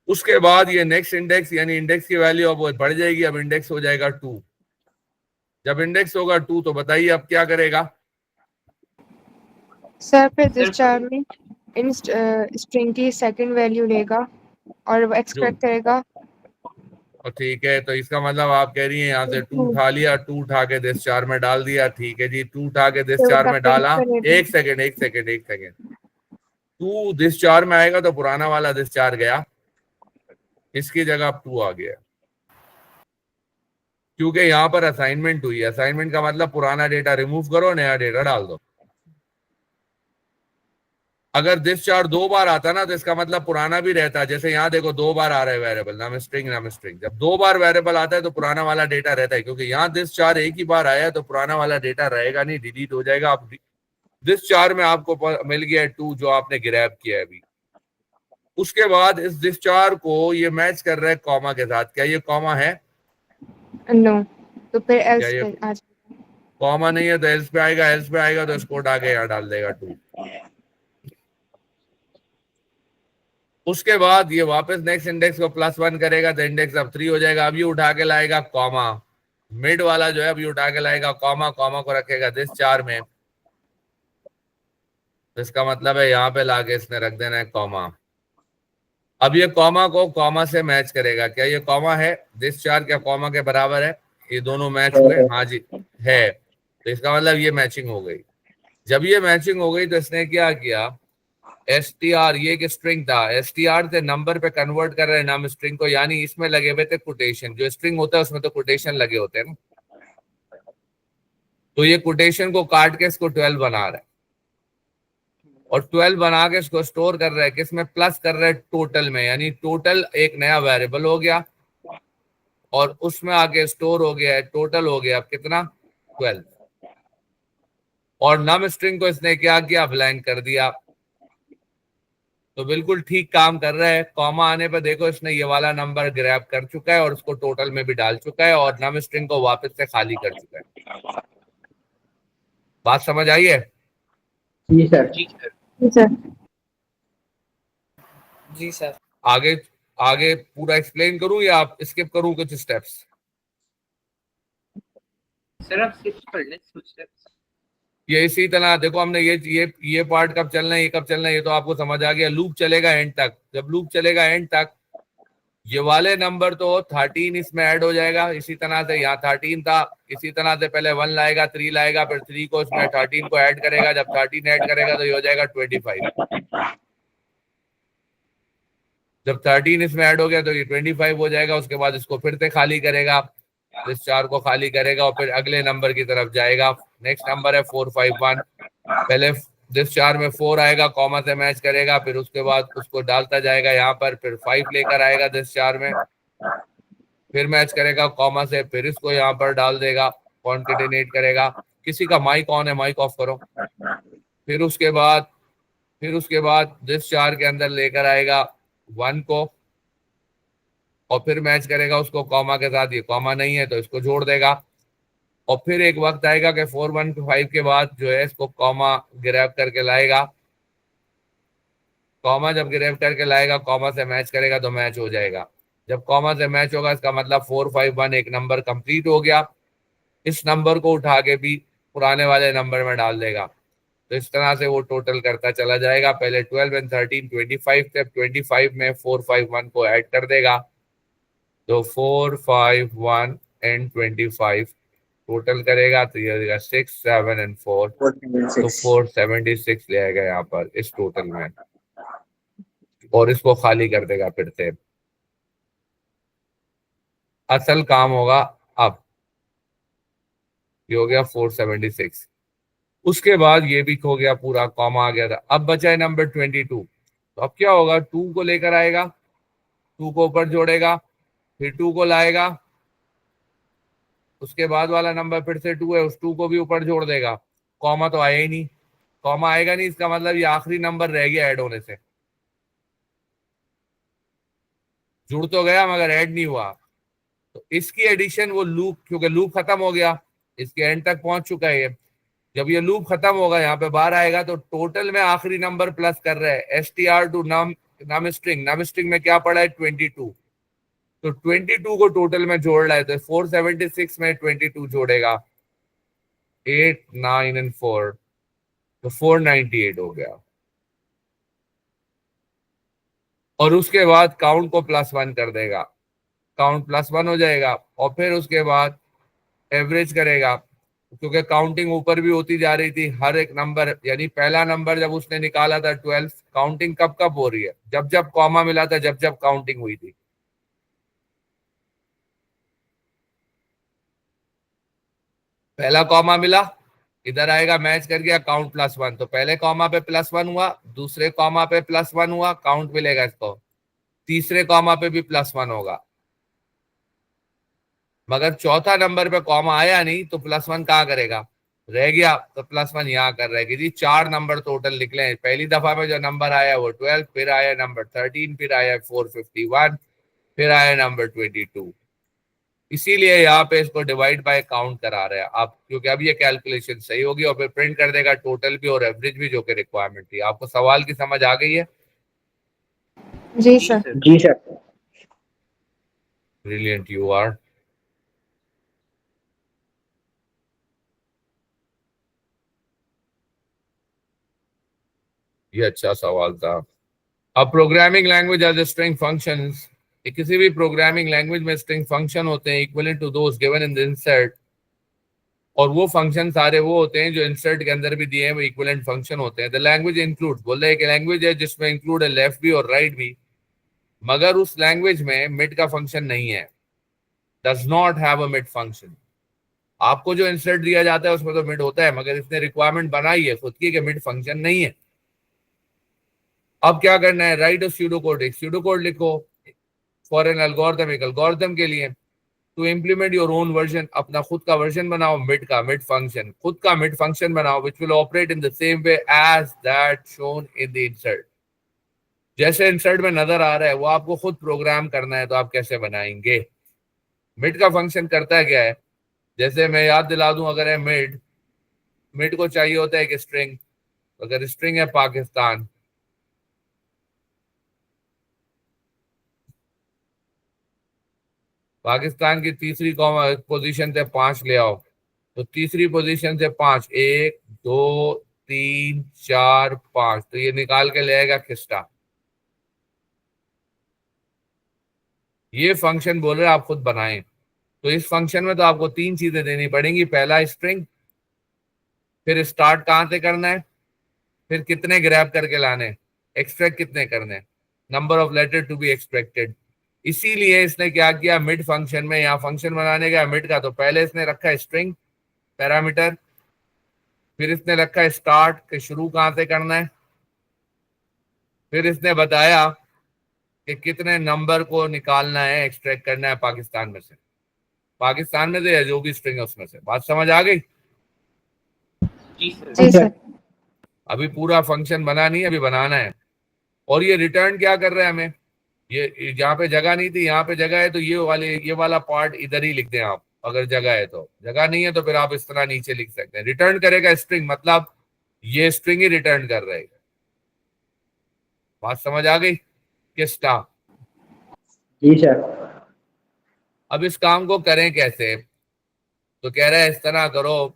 उसके बाद ये नेक्स्ट इंडेक्स यानी इंडेक्स की वैल्यू अब वो बढ़ जाएगी, अब इंडेक्स हो जाएगा 2। जब इंडेक्स होगा 2 तो बताइए अब क्या करेगा? सर फिर डिस्चार्ज में इन स्ट्रिंग की सेकंड वैल्यू लेगा और जो एक्सपेक्ट करेगा। और ठीक है, तो इसका मतलब आप कह रही हैं यहाँ से 2 उठा लिया, 2 उठा के दिस 4 में डाल दिया। ठीक है जी, 2 उठा के दिस फिर 4 उसका में प्रिंट डाला। करेगा। एक सेकेंड 2 दिस 4 में आएगा तो पुराना वाला दिस 4 गया, इसकी जगह अब 2 आ गया, क्योंकि यहाँ पर असाइनमेंट हुई है। असाइनमेंट का मतलब पुराना डेटा रिमूव करो, नया डेटा डाल दो। अगर दिस 4 2 बार आता ना तो इसका मतलब पुराना भी रहता। जैसे यहाँ देखो 2 बार आ रहा है वेरिएबल, नाम स्ट्रिंग नाम स्ट्रिंग। जब 2 बार वेरिएबल आता है तो पुराना वाला डेटा रहता है, क्योंकि यहाँ दिस 4 एक ही बार आया है तो पुराना वाला डेटा रहेगा नहीं, डिलीट हो जाएगा। आप दिस 4 में आपको मिल गया है 2 जो आपने ग्रैब किया है अभी। उसके बाद इस दिस 4 को ये मैच कर रहा है कॉमा के साथ। क्या ये कॉमा है? नो, तो फिर क्या एल्स ये पे आ जाएगा। कॉमा नहीं है तो एल्स पे आएगा, एल्स पे आएगा तो इसको उठा के यहाँ डाल देगा 2। उसके बाद ये वापस नेक्स्ट इंडेक्स को +1 करेगा तो इंडेक्स अब 3 हो जाएगा। अब ये उठा के लाएगा कॉमा, मिड वाला जो है अभी उठा के लाएगा कॉमा, कॉमा को रखेगा दिस 4 में, तो इसका मतलब है यहाँ पे लाके इसने रख देना है कॉमा। अब ये कॉमा को कॉमा से मैच करेगा। क्या ये कॉमा है? दिस 4 क्या कॉमा के बराबर है? ये दोनों मैच हुए? हाँ जी है, तो इसका मतलब ये मैचिंग हो गई। जब ये मैचिंग हो गई तो इसने क्या किया, str, ये एक स्ट्रिंग था, str से नंबर पे कन्वर्ट कर रहे हैं नाम स्ट्रिंग को, यानी इसमें लगे हुए थे कोटेशन। जो स्ट्रिंग होता है उसमें तो कोटेशन लगे होते हैं ना, तो ये कोटेशन को काट के इसको 12 बना रहा है, और 12 बना के इसको स्टोर कर रहा है किसमें? प्लस कर रहा है टोटल में, यानी टोटल एक नया वेरिएबल हो गया और उसमें आके स्टोर हो गया है, टोटल हो गया कितना? 12। और नम स्ट्रिंग को इसने क्या किया? ब्लैंक कर दिया। तो बिल्कुल ठीक काम कर रहा है। कॉमा आने पर देखो इसने ये वाला नंबर ग्रैब कर चुका है और उसको टोटल में भी डाल चुका है और नम स्ट्रिंग को वापस से खाली कर चुका है। बात समझ आई है? जी सर। जी सर। जी सर। आगे आगे पूरा एक्सप्लेन करूं या आप स्किप करूं कुछ स्टेप्स? सर आप स्किप कर लें कुछ स्टेप्स। ये इसी तरह देखो, हमने ये पार्ट कब चलना है, ये कब चलना है, ये तो आपको समझ आ गया। लूप चलेगा एंड तक। जब लूप चलेगा एंड तक, ये वाले नंबर तो 13 इसमें ऐड हो जाएगा। इसी तरह से यहाँ 13 था, इसी तरह से पहले 1 लाएगा, 3 लाएगा, फिर 3 को इसमें 13 को ऐड करेगा। जब 13 ऐड करेगा तो ये हो जाएगा 25। जब 13 इसमें ऐड हो गया तो ये 25 हो जाएगा। उसके बाद इसको फिर से खाली करेगा, इस 4 को खाली करेगा और फिर अगले नंबर की तरफ जाएगा। नेक्स्ट नंबर है 451। पहले दिस 4 में 4 आएगा, कॉमा से मैच करेगा, फिर उसके बाद उसको डालता जाएगा यहाँ पर, फिर 5 लेकर आएगा दिस 4 में, फिर मैच करेगा कॉमा से, फिर इसको यहाँ पर डाल देगा, कॉन्केटिनेट करेगा। किसी का माइक ऑन है? माइक ऑफ करो। फिर उसके बाद दिस 4 के अंदर लेकर आएगा 1 को और फिर मैच करेगा उसको कॉमा के साथ। ये कॉमा नहीं है तो इसको जोड़ देगा और फिर एक वक्त आएगा कि 415 के बाद जो है इसको कॉमा ग्रैब करके लाएगा। कॉमा जब ग्रैब करके लाएगा, कॉमा से मैच करेगा तो मैच हो जाएगा। जब कॉमा से मैच होगा इसका मतलब 451 एक नंबर कंप्लीट हो गया। इस नंबर को उठा के भी पुराने वाले नंबर में डाल देगा। तो इस तरह से वो टोटल करता चला जाएगा। पहले 12 एंड 13 25 थे, 25 में 451 को ऐड कर देगा तो 451 एंड 25 टोटल करेगा तो ये हो जाएगा 6 7 एंड 4, तो 476 ले आएगा यहाँ पर इस टोटल में और इसको खाली कर देगा फिर से। असल काम होगा अब, ये हो गया 476। उसके बाद ये भी खो गया, पूरा कॉमा आ गया था। अब बचा है नंबर 22। तो अब क्या होगा, 2 को लेकर आएगा, 2 को ऊपर जोड़ेगा, फिर 2 को लाएगा, उसके बाद वाला नंबर फिर से 2 है, उस 2 को भी ऊपर जोड़ देगा। कॉमा तो आया ही नहीं, कॉमा आएगा नहीं, इसका मतलब ये आखिरी नंबर रह गया ऐड होने से। जुड़ तो गया मगर ऐड नहीं हुआ, तो इसकी एडिशन वो लूप, क्योंकि लूप खत्म हो गया, इसके एंड तक पहुंच चुका है ये। जब ये लूप खत्म होगा यहाँ पे बाहर आएगा तो टोटल में आखिरी नंबर प्लस कर रहा है, str to num num string में क्या पड़ा है 22, तो 22 को टोटल में जोड़ रहा है तो 476 में 22 जोड़ेगा 8 9 एंड 4, तो 498 हो गया। और उसके बाद काउंट को +1 कर देगा, काउंट +1 हो जाएगा, और फिर उसके बाद एवरेज करेगा, क्योंकि काउंटिंग ऊपर भी होती जा रही थी हर एक नंबर, यानी पहला नंबर जब उसने निकाला था 12, काउंटिंग कब कब हो रही है, जब जब कॉमा मिला था, जब जब काउंटिंग हुई थी। पहला कॉमा मिला, इधर आएगा मैच कर गया, काउंट +1, तो पहले कॉमा पे +1 हुआ, दूसरे कॉमा पे +1 हुआ, काउंट मिलेगा इसको, तीसरे कॉमा पे भी +1 होगा। मगर चौथा नंबर पे कॉमा आया नहीं तो +1 कहाँ करेगा, रह गया, तो +1 यहाँ कर रहेगी जी। 4 नंबर टोटल निकले, पहली दफा में जो नंबर आया वो 12, फिर आया नंबर 13, फिर आया 451, फिर आया नंबर 22। इसीलिए यहाँ पे इसको डिवाइड बाय काउंट करा रहे हैं आप, क्योंकि अब ये कैलकुलेशन सही होगी और फिर प्रिंट कर देगा टोटल भी और एवरेज भी, जो कि रिक्वायरमेंट थी। आपको सवाल की समझ आ गई है? जी सर। जी सर। Brilliant you are. ये अच्छा सवाल था। अब programming language as string functions, किसी भी प्रोग्रामिंग लैंग्वेज में स्ट्रिंग फंक्शन होते हैं equivalent to those given in the insert, और वो फंक्शन सारे वो होते हैं जो इंसर्ट के अंदर भी दिए हैं, वो इक्विवेलेंट फंक्शन होते हैं। द लैंग्वेज इंक्लूड, बोल रहे हैं कि लैंग्वेज है जिसमें इंक्लूड है लेफ्ट भी और राइट भी, मगर उस लैंग्वेज में मिड का फंक्शन नहीं है, does not have a mid function. आपको जो इंसर्ट दिया जाता है उसमें तो मिड होता है, मगर इसने रिक्वायरमेंट बनाई है खुद की कि मिड फंक्शन नहीं है। अब क्या करना है, राइट स्यूडो कोड, एक स्यूडो कोड लिखो फॉर एन एल्गोरिथम, एक एल्गोरिथम के लिए, to implement your own version, अपना खुद का वर्जन बनाओ मिड का, मिड फंक्शन, खुद का मिड फंक्शन बनाओ, which will operate in the same way as that shown in the insert. जैसे इंसर्ट में नजर आ रहा है वो आपको खुद प्रोग्राम करना है, तो आप कैसे बनाएंगे? मिड का फंक्शन करता है क्या है, जैसे मैं याद दिला दूं, अगर है मिड, मिड को चाहिए होता है एक स्ट्रिंग, अगर स्ट्रिंग है पाकिस्तान, पाकिस्तान की तीसरी पोजीशन से 5 ले आओ, तो तीसरी पोजीशन से 5, 1 2 3 4 5, तो ये निकाल के ले आएगा खिस्टा। ये फंक्शन बोल रहे आप खुद बनाएं, तो इस फंक्शन में तो आपको 3 चीजें देनी पड़ेंगी, पहला स्ट्रिंग, फिर स्टार्ट कहां से करना है, फिर कितने ग्रैब करके लाने, एक्सट्रैक्ट कितने करने, number of letter to be expected. इसीलिए इसने क्या किया, मिड फंक्शन में, यहाँ फंक्शन बनाने का मिड का, तो पहले इसने रखा है स्ट्रिंग पैरामीटर, फिर इसने रखा है स्टार्ट के शुरू कहां से करना है, फिर इसने बताया कि कितने नंबर को निकालना है, एक्सट्रैक्ट करना है पाकिस्तान में से, पाकिस्तान में से या जो भी स्ट्रिंग है उसमें से। बात समझ आ गई? जी सर। जी सर। अभी पूरा फंक्शन बना नहीं, अभी बनाना है। और ये रिटर्न क्या कर रहा है हमें, ये जहाँ पे जगह नहीं थी यहाँ पे जगह है, तो ये वाला पार्ट इधर ही लिख दें आप, अगर जगह है तो, जगह नहीं है तो फिर आप इस तरह नीचे लिख सकते हैं। रिटर्न करेगा स्ट्रिंग, मतलब ये स्ट्रिंग ही रिटर्न कर रहे हैं। बात समझ आ गई? किस टाइम? जी सर। अब इस काम को करें कैसे, तो कह रहा है इस तरह करो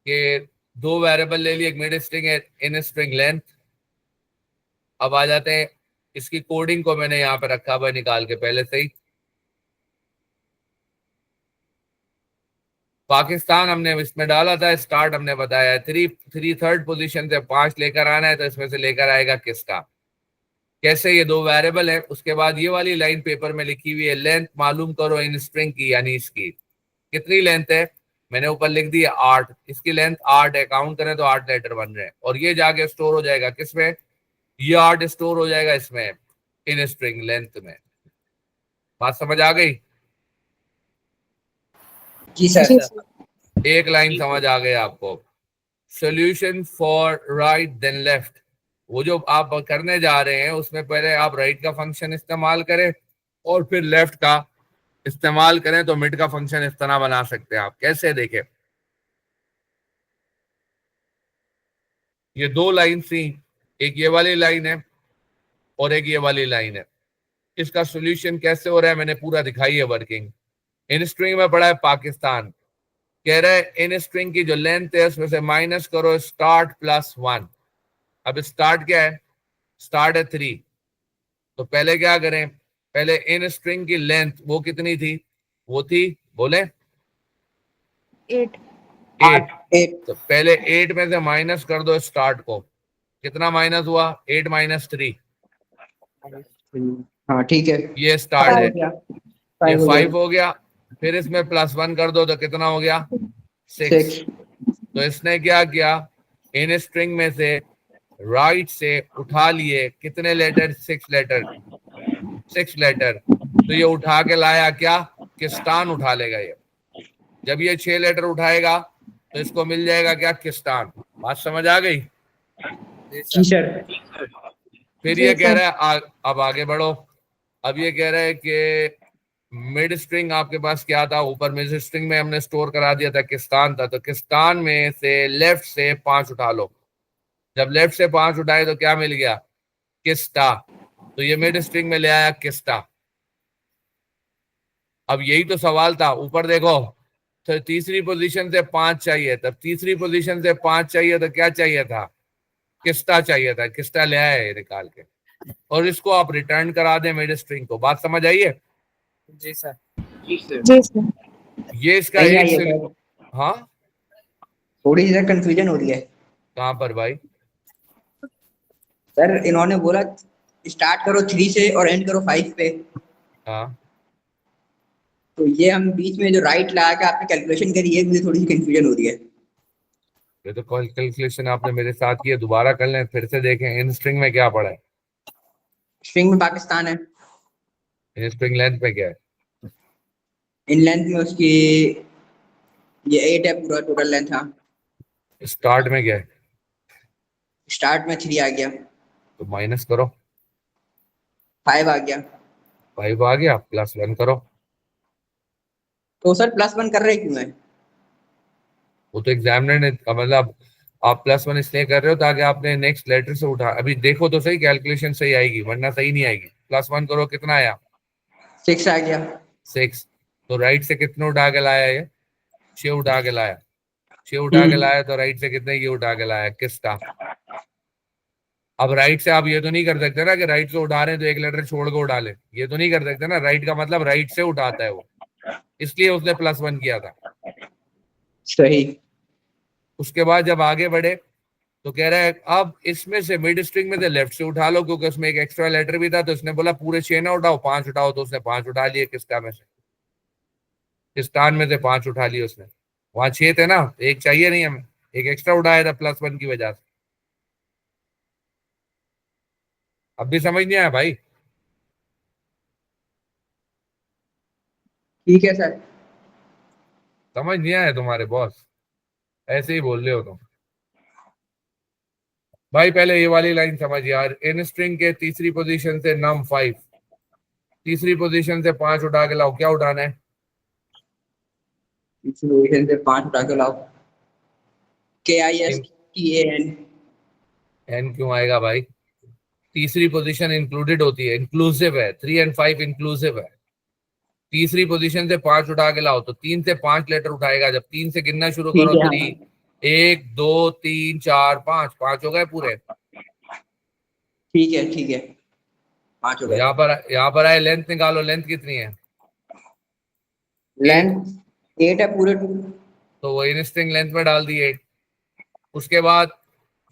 कि 2 वेरिएबल ले लिए, एक मिड स्ट्रिंग है, इन स्ट्रिंग लेंथ। अब आ जाते हैं, इसकी कोडिंग को मैंने यहाँ पे रखा हुआ निकाल के पहले से ही। पाकिस्तान हमने इसमें डाला था, स्टार्ट हमने बताया 3 पोजीशन से 5 लेकर आना है, तो इसमें से लेकर आएगा किसका, कैसे, ये 2 वेरिएबल है। उसके बाद ये वाली लाइन पेपर में लिखी हुई है, लेंथ मालूम करो इन स्ट्रिंग की, यानी इसकी कितनी लेंथ है, मैंने ऊपर लिख दी 8, इसकी लेंथ 8 है, काउंट करें तो 8 लेटर बन रहे हैं, और ये जाके स्टोर हो जाएगा किसमें, ये 8 स्टोर हो जाएगा इसमें, इन स्ट्रिंग लेंथ में। बात समझ आ गई? जी सर। जी सर। एक लाइन समझ आ गई आपको, solution for right then left, वो जो आप करने जा रहे हैं उसमें पहले आप राइट का फंक्शन इस्तेमाल करें और फिर लेफ्ट का इस्तेमाल करें, तो मिड का फंक्शन इस तरह बना सकते हैं आप। कैसे, देखें, ये 2 लाइन थी, एक ये वाली लाइन है और एक ये वाली लाइन है। इसका सोल्यूशन कैसे हो रहा है मैंने पूरा दिखाई है वर्किंग। इन स्ट्रिंग में पड़ा है पाकिस्तान, कह रहा है इन स्ट्रिंग की जो लेंथ है उसमें से माइनस करो स्टार्ट प्लस 1। अब स्टार्ट क्या है, स्टार्ट है 3, तो पहले क्या करें, पहले इन स्ट्रिंग की लेंथ वो कितनी थी, वो थी बोले 8। 8, 8। तो पहले 8 में से माइनस कर दो स्टार्ट को, कितना माइनस हुआ 8 माइनस 3, हाँ ठीक है, ये स्टार्ट है, गया, ये 5 हो 5 गया, हो गया। फिर इसमें प्लस 1 कर दो तो कितना हो गया 6। 6। तो इसने क्या किया, इन स्ट्रिंग में से राइट से उठा लिए कितने लेटर, 6 लेटर, 6 लेटर। तो ये उठा के लाया क्या, किस्तान उठा लेगा ये। जब ये 6 लेटर उठाएगा तो इसको मिल जाएगा क्या, किस्तान। बात समझ आ गई। जी सर। फिर जी ये कह सर। रहा है अब आगे बढ़ो। अब ये कह रहा है कि मिड स्ट्रिंग आपके पास क्या था, ऊपर मिड स्ट्रिंग में हमने स्टोर करा दिया था किस्तान था, तो किस्तान में से लेफ्ट से 5 उठा लो। जब लेफ्ट से 5 उठाए तो क्या मिल गया, किस्ता। तो ये मिड स्ट्रिंग में ले आया किस्ता। अब यही तो सवाल था, ऊपर देखो तो तीसरी पोजीशन से 5 चाहिए, तब तीसरी पोजीशन से 5 चाहिए तो क्या चाहिए था, किस्ता चाहिए था। किस्ता ले आया ये निकाल के, और इसको आप रिटर्न करा दें मिड स्ट्रिंग को। बात समझ आई है। जी सर। जी सर। जी सर। ये इसका नहीं एक आई है से सर, हाँ, थोड़ी सी कंफ्यूजन हो रही है कहाँ पर भाई, सर। इन्होंने बोला स्टार्ट करो 3 से और एंड करो 5 पे, हाँ तो ये हम बीच में जो राइट लगा के आपने कैलकुलेशन करी है, मुझे थोड़ी सी कंफ्यूजन हो रही है। ये तो कैलकुलेशन आपने मेरे साथ की है, दोबारा कर लें फिर से देखें इन स्ट्रिंग में क्या पड़ा है। स्ट्रिंग में पाकिस्तान है, इन स्ट्रिंग लेंथ में क्या है, इन लेंथ में उसकी ये 8 है पूरा टोटल लेंथ। हाँ, स्टार्ट में क्या है, स्टार्ट में 3 आ गया, तो माइनस करो, 5 आ गया। 5 आ गया, प्लस 1 करो। तो सर +1 कर रहे क्यों है? वो तो एग्जामिनर ने मतलब आप +1 इसलिए कर रहे हो ताकि आपने नेक्स्ट लेटर से उठा, अभी देखो तो सही कैलकुलेशन सही आएगी वरना सही नहीं आएगी। +1 करो, कितना आया 6 आ गया। 6। तो राइट से कितने उठा के लाया ये, 6 उठा के लाया, 6 उठा के लाया, तो राइट से कितने की उठा के लाया, किसका। अब राइट से आप ये तो नहीं कर सकते ना कि राइट से उठा रहे हैं तो एक लेटर छोड़ के उठा ले, ये तो नहीं कर सकते ना। राइट का मतलब राइट से उठाता है वो, इसलिए उसने +1 किया था। सही। उसके बाद जब आगे बढ़े तो कह रहा है अब इसमें से मिड स्ट्रिंग में से लेफ्ट से उठा लो, क्योंकि उसमें एक एक्स्ट्रा लेटर भी था। तो उसने बोला पूरे 6 ना उठाओ, 5 उठाओ, तो उसने 5 उठा लिए किस्ता में से, किस्तान में से 5 उठा लिए उसने। वहां 6 थे ना, एक चाहिए नहीं हमें, एक एक्स्ट्रा उठाया था +1 की वजह से। अब भी समझ नहीं आया भाई, ठीक है सर। समझ नहीं आया तुम्हारे बॉस, ऐसे ही बोल रहे हो तुम भाई। पहले ये वाली लाइन समझ यार, इन स्ट्रिंग के तीसरी पोजीशन से नम 5, तीसरी पोजीशन से 5 उठा के लाओ, क्या उठाना है, इस इक्वेशन से 5 उठा के लाओ, KISTAN। एन क्यों आएगा भाई, तीसरी पोजीशन इंक्लूडेड होती है, इंक्लूसिव है, 3 और 5 इंक्लूसिव है। तीसरी पोजीशन से 5 उठा के लाओ, तो 3 से 5 लेटर उठाएगा। जब 3 से गिनना शुरू ठीक करो, है। 3, 1 2 3 4 5, 5 हो गए पूरे। ठीक है, ठीक है, 5 हो तो गए। यहाँ पर आए लेंथ निकालो, लेंथ कितनी है, 8। लेंथ 8 है पूरे टू। तो वो इन स्ट्रिंग लेंथ में डाल दिए 8। उसके बाद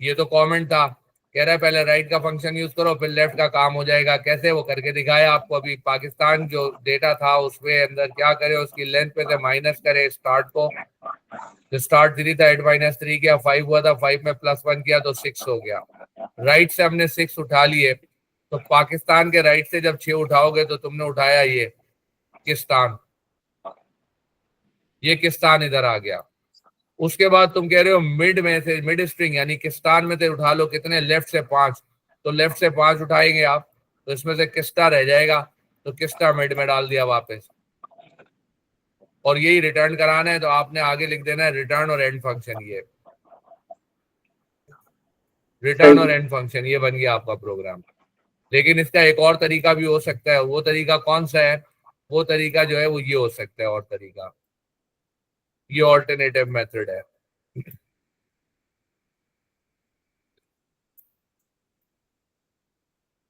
ये तो कमेंट था, कह रहा है पहले राइट का फंक्शन यूज करो फिर लेफ्ट का काम हो जाएगा। कैसे, वो करके दिखाया आपको अभी। पाकिस्तान जो डेटा था उसमें अंदर क्या करे, उसकी लेंथ पे से माइनस करे स्टार्ट को, जो स्टार्ट 3 था 8 माइनस 3 किया, 5 हुआ था, 5 में +1 किया तो 6 हो गया। राइट से हमने 6 उठा लिए, तो पाकिस्तान के राइट से जब 6 उठाओगे तो तुमने उठाया ये किस्तान, ये किस्तान इधर आ गया। उसके बाद तुम कह रहे हो मिड में से, मिड स्ट्रिंग यानी किस्तान में से उठा लो कितने, लेफ्ट से 5, तो लेफ्ट से 5 उठाएंगे आप तो इसमें से किस्ता रह जाएगा, तो किस्ता मिड में डाल दिया वापस। और यही रिटर्न कराना है तो आपने आगे लिख देना है रिटर्न और एंड फंक्शन। ये रिटर्न और एंड फंक्शन ये बन गया आपका प्रोग्राम। लेकिन इसका एक और तरीका भी हो सकता है। वो तरीका कौन सा है? वो तरीका जो है वो ये हो सकता है, और तरीका ये ऑल्टरनेटिव मेथड है।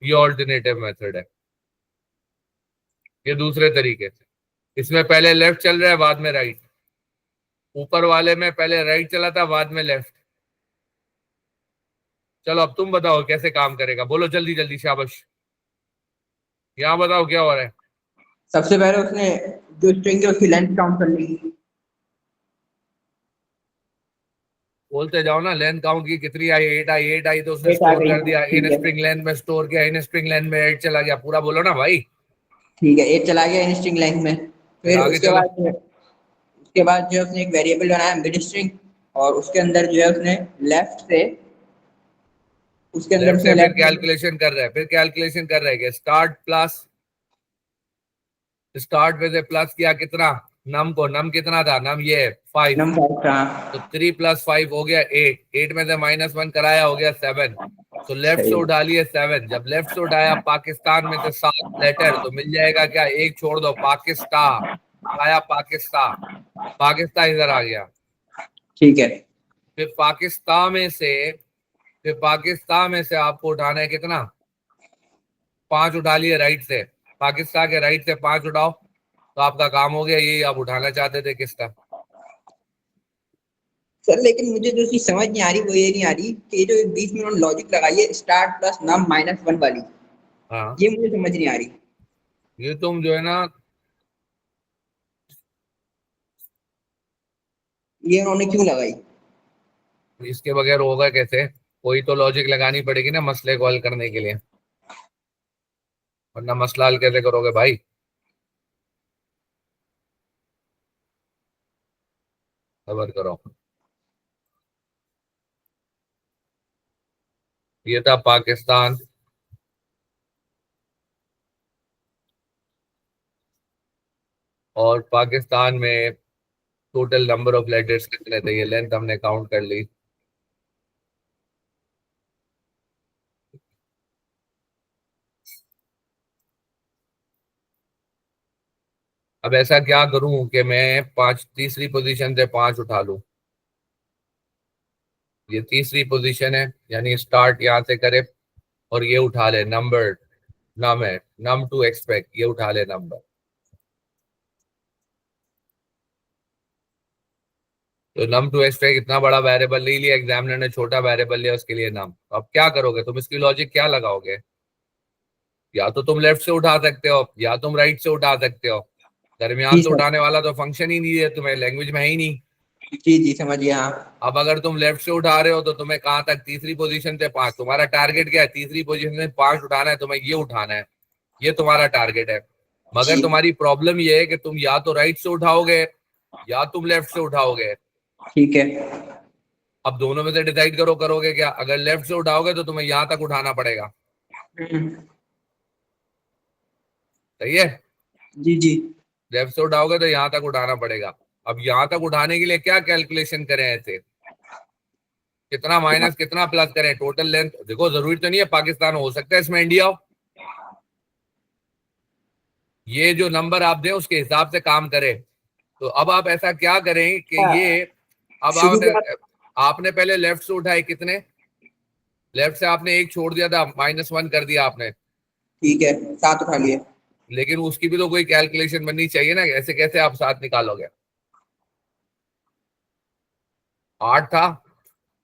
ये ऑल्टरनेटिव मेथड है, ये दूसरे तरीके से। इसमें पहले लेफ्ट चल रहा है, बाद में राइट। ऊपर वाले में पहले राइट चला था, बाद में लेफ्ट। चलो अब तुम बताओ कैसे काम करेगा, बोलो जल्दी जल्दी, शाबाश। यहाँ बताओ क्या हो रहा है। सबसे पहले उसने जो स्ट्रिंग है उसकी लेंथ काउंट कर ली। बोलते जाओ ना, लेंथ काउंट की कितनी आई? 8 आई। 8 आई तो उसने 8 आ स्टोर गई, कर दिया, इन ठीक है। स्ट्रिंग लेंथ में स्टोर किया, इन स्ट्रिंग लेंथ में 8 चला गया। पूरा बोलो ना भाई। ठीक है, 8 चला गया इन स्ट्रिंग लेंथ में। फिर फिर आगे चलो। उसके बाद जो है उसने एक वेरिएबल बनाया मिड स्ट्रिंग, और उसके अंदर जो है उसने लेफ्ट से उसके अंदर लेफ्ट से उसने फिर लेफ्ट कैलकुलेशन कर रहा है, फिर कैलकुलेशन कर रहा है कि स्टार्ट प्लस, स्टार्ट में से प्लस किया कितना? नम को। नम कितना था? नम ये 5। नंबर का। तो 3 + 5 हो गया 8। 8 में से -1 कराया, हो गया 7। तो लेफ्ट से सही। उठा लिए 7। जब लेफ्ट से उठाया पाकिस्तान में से 7 लेटर, तो मिल जाएगा क्या? एक छोड़ दो, पाकिस्तान आया। पाकिस्तान, पाकिस्तान इधर आ गया। ठीक है। फिर पाकिस्तान में से आपको उठाना है कितना? 5 उठा लिए राइट से। पाकिस्तान के राइट से 5 उठाओ, तो आपका काम हो गया। ये आप उठाना चाहते थे किसका? सर लेकिन मुझे जो चीज समझ नहीं आ रही वो ये नहीं आ रही कि जो बीच में उन्होंने लॉजिक लगाई है स्टार्ट प्लस नम -1 वाली, हाँ, ये मुझे समझ नहीं आ रही। ये तुम जो है ना, ये उन्होंने क्यों लगाई? इसके बगैर होगा कैसे? कोई तो लॉजिक लगानी पड़ेगी ना मसले को हल करने के लिए, वरना मसला हल कैसे करोगे भाई? सबर करो। ये था पाकिस्तान, और पाकिस्तान में टोटल नंबर ऑफ लेटर्स कितने थे? ये लेंथ हमने काउंट कर ली। अब ऐसा क्या करूं कि मैं 5, तीसरी पोजीशन से 5 उठा लूं? ये तीसरी पोजीशन है, यानी स्टार्ट यहां से करे और ये उठा ले नंबर। नम है, नम टू एक्सपेक्ट, ये उठा ले नंबर। तो नम टू एक्सपेक्ट इतना बड़ा वेरिएबल नहीं लिया एग्जामिनर ने, छोटा वेरिएबल लिया, उसके लिए नम। अब क्या करोगे तुम? इसकी लॉजिक क्या लगाओगे? या तो तुम लेफ्ट से उठा सकते हो, या तुम राइट से उठा सकते हो। दरमियान जी से सर। उठाने वाला तो फंक्शन ही नहीं है तुम्हें, लैंग्वेज में है ही नहीं। जी जी समझ गया, हाँ। अब अगर तुम लेफ्ट से उठा रहे हो तो तुम्हें कहां तक? तीसरी पोजीशन से 5। तुम्हारा टारगेट क्या है? तीसरी पोजीशन से 5 उठाना है, तुम्हें ये उठाना है, ये तुम्हारा टारगेट है। मगर जी तुम्हारी प्रॉब्लम ये है कि तुम या तो राइट से उठाओगे या तुम लेफ्ट से उठाओगे। ठीक है। अब दोनों में से डिसाइड करो, करोगे क्या? अगर लेफ्ट से उठाओगे तो तुम्हें यहां तक उठाना पड़ेगा, हम्म, सही है? जी जी। लेफ्ट से उठाओगे तो यहां तक उठाना पड़ेगा। अब यहां तक उठाने के लिए क्या कैलकुलेशन करें ऐसे? कितना माइनस कितना प्लस करें? टोटल लेंथ देखो, जरूरी तो नहीं है पाकिस्तान हो सकता है इसमें इंडिया हो। ये जो नंबर आप दें उसके हिसाब से काम करें। तो अब आप ऐसा क्या करें कि ये, अब शुरू आपने का। आपने पहले लेफ्ट से उठाए कितने? लेफ्ट से आपने एक छोड़ दिया था, -1 कर दिया आपने। ठीक है, 7 उठा लिए। लेकिन उसकी भी तो कोई कैलकुलेशन बननी चाहिए ना, ऐसे कैसे आप 7 निकालोगे? 8 था।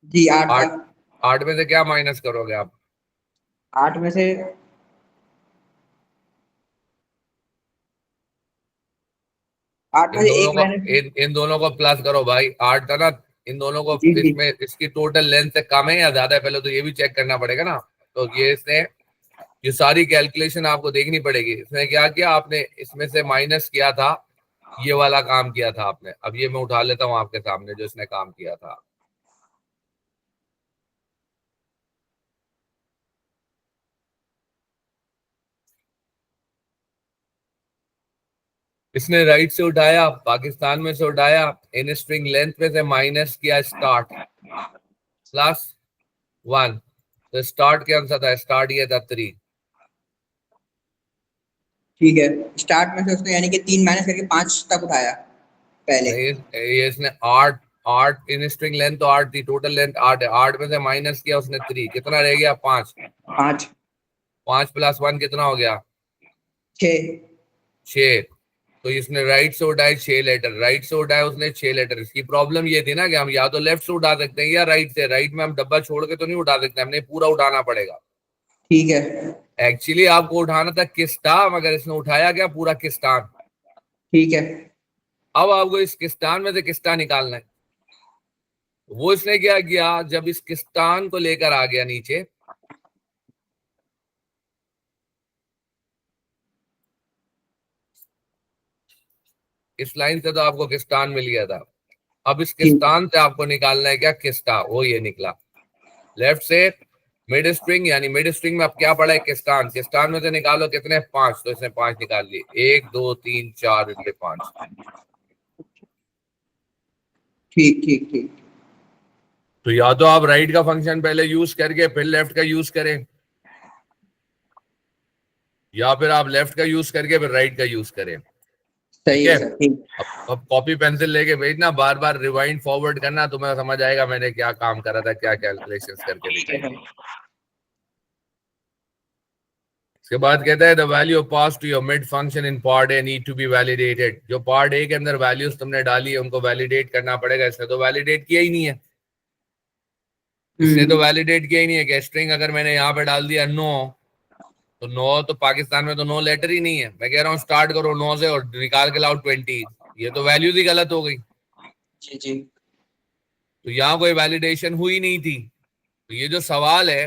जी 8 था। 8, 8 में से क्या माइनस करोगे आप? 8 में से 8 में इन से दोनों एक को, मैंने। इन दोनों को प्लस करो भाई। 8 था ना, इन दोनों को जी जी। इसमें, इसकी टोटल लेंथ से कम है या ज्यादा है, पहले तो ये भी चेक करना पड़ेगा ना। तो ये इसने, ये सारी कैलकुलेशन आपको देखनी पड़ेगी। इसने क्या किया? आपने इसमें से माइनस किया था, ये वाला काम किया था आपने। अब ये मैं उठा लेता हूं आपके सामने जो इसने काम किया था। इसने राइट से उठाया, पाकिस्तान में से उठाया, इन स्ट्रिंग लेंथ में से माइनस किया स्टार्ट +1। तो स्टार्ट कौन सा था? स्टार्ट ये था 3। ठीक है, स्टार्ट में से उसने यानी कि 3 माइनस करके 5 तक उठाया पहले। नहीं, ये इसने 8 8 इन स्ट्रिंग लेंथ तो 8 थी, टोटल लेंथ 8 है, 8 में से माइनस किया उसने 3, कितना रह गया 5। 5 5 + 1 कितना हो गया 6। 6। तो इसने राइट से उठाए 6 लेटर, राइट से उठाए उसने 6 लेटर। इसकी प्रॉब्लम ये थी ना कि हम या तो लेफ्ट से उठा सकते हैं या राइट से। राइट में हम डब्बा छोड़ के तो नहीं उठा सकते, हमने पूरा उठाना पड़ेगा। ठीक है, एक्चुअली आपको उठाना था किस्तान, मगर इसने उठाया क्या पूरा किस्तान। ठीक है। अब आपको इस किस्तान में से किस्ता निकालना है। वो इसने क्या किया, जब इस किस्तान को लेकर आ गया नीचे, इस लाइन से तो आपको किस्तान मिल गया था, अब इस किस्तान से आपको निकालना है क्या किस्ता, वो ये निकला। लेफ्ट से मिड स्ट्रिंग, यानी मिड स्ट्रिंग में अब क्या पड़ा है किस्तान, किस्तान में से निकालो कितने 5, तो इसने 5 निकाल लिए, 1 2 3 4 इसलिए 5। ठीक ठीक ठीक। तो या तो आप राइट का फंक्शन पहले यूज करके फिर लेफ्ट का यूज करें, या फिर आप लेफ्ट का यूज करके फिर राइट का यूज करें। सही ठीक है है, सर, ठीक। अब कॉपी पेंसिल लेके भेजना, बार बार रिवाइंड फॉरवर्ड करना, तुम्हें समझ आएगा मैंने क्या काम करा था, क्या कैलकुलेशंस करके ठीक है दिखाई। सर। इसके बाद कहता है the value pass to your mid function in part A need to be validated. जो पार्ट ए के अंदर वैल्यूज तुमने डाली है उनको वैलिडेट करना पड़ेगा। इसने तो वैलिडेट किया ही नहीं है, इसने तो वैलिडेट किया ही नहीं है कि स्ट्रिंग अगर मैंने यहाँ पे डाल दिया 9, तो 9 तो पाकिस्तान में तो 9 लेटर ही नहीं है। मैं कह रहा हूँ स्टार्ट करो 9 से और निकाल के लाओ 20, ये तो वैल्यूज ही गलत हो गई। जी जी। तो यहाँ कोई वैलिडेशन हुई नहीं थी। तो ये जो सवाल है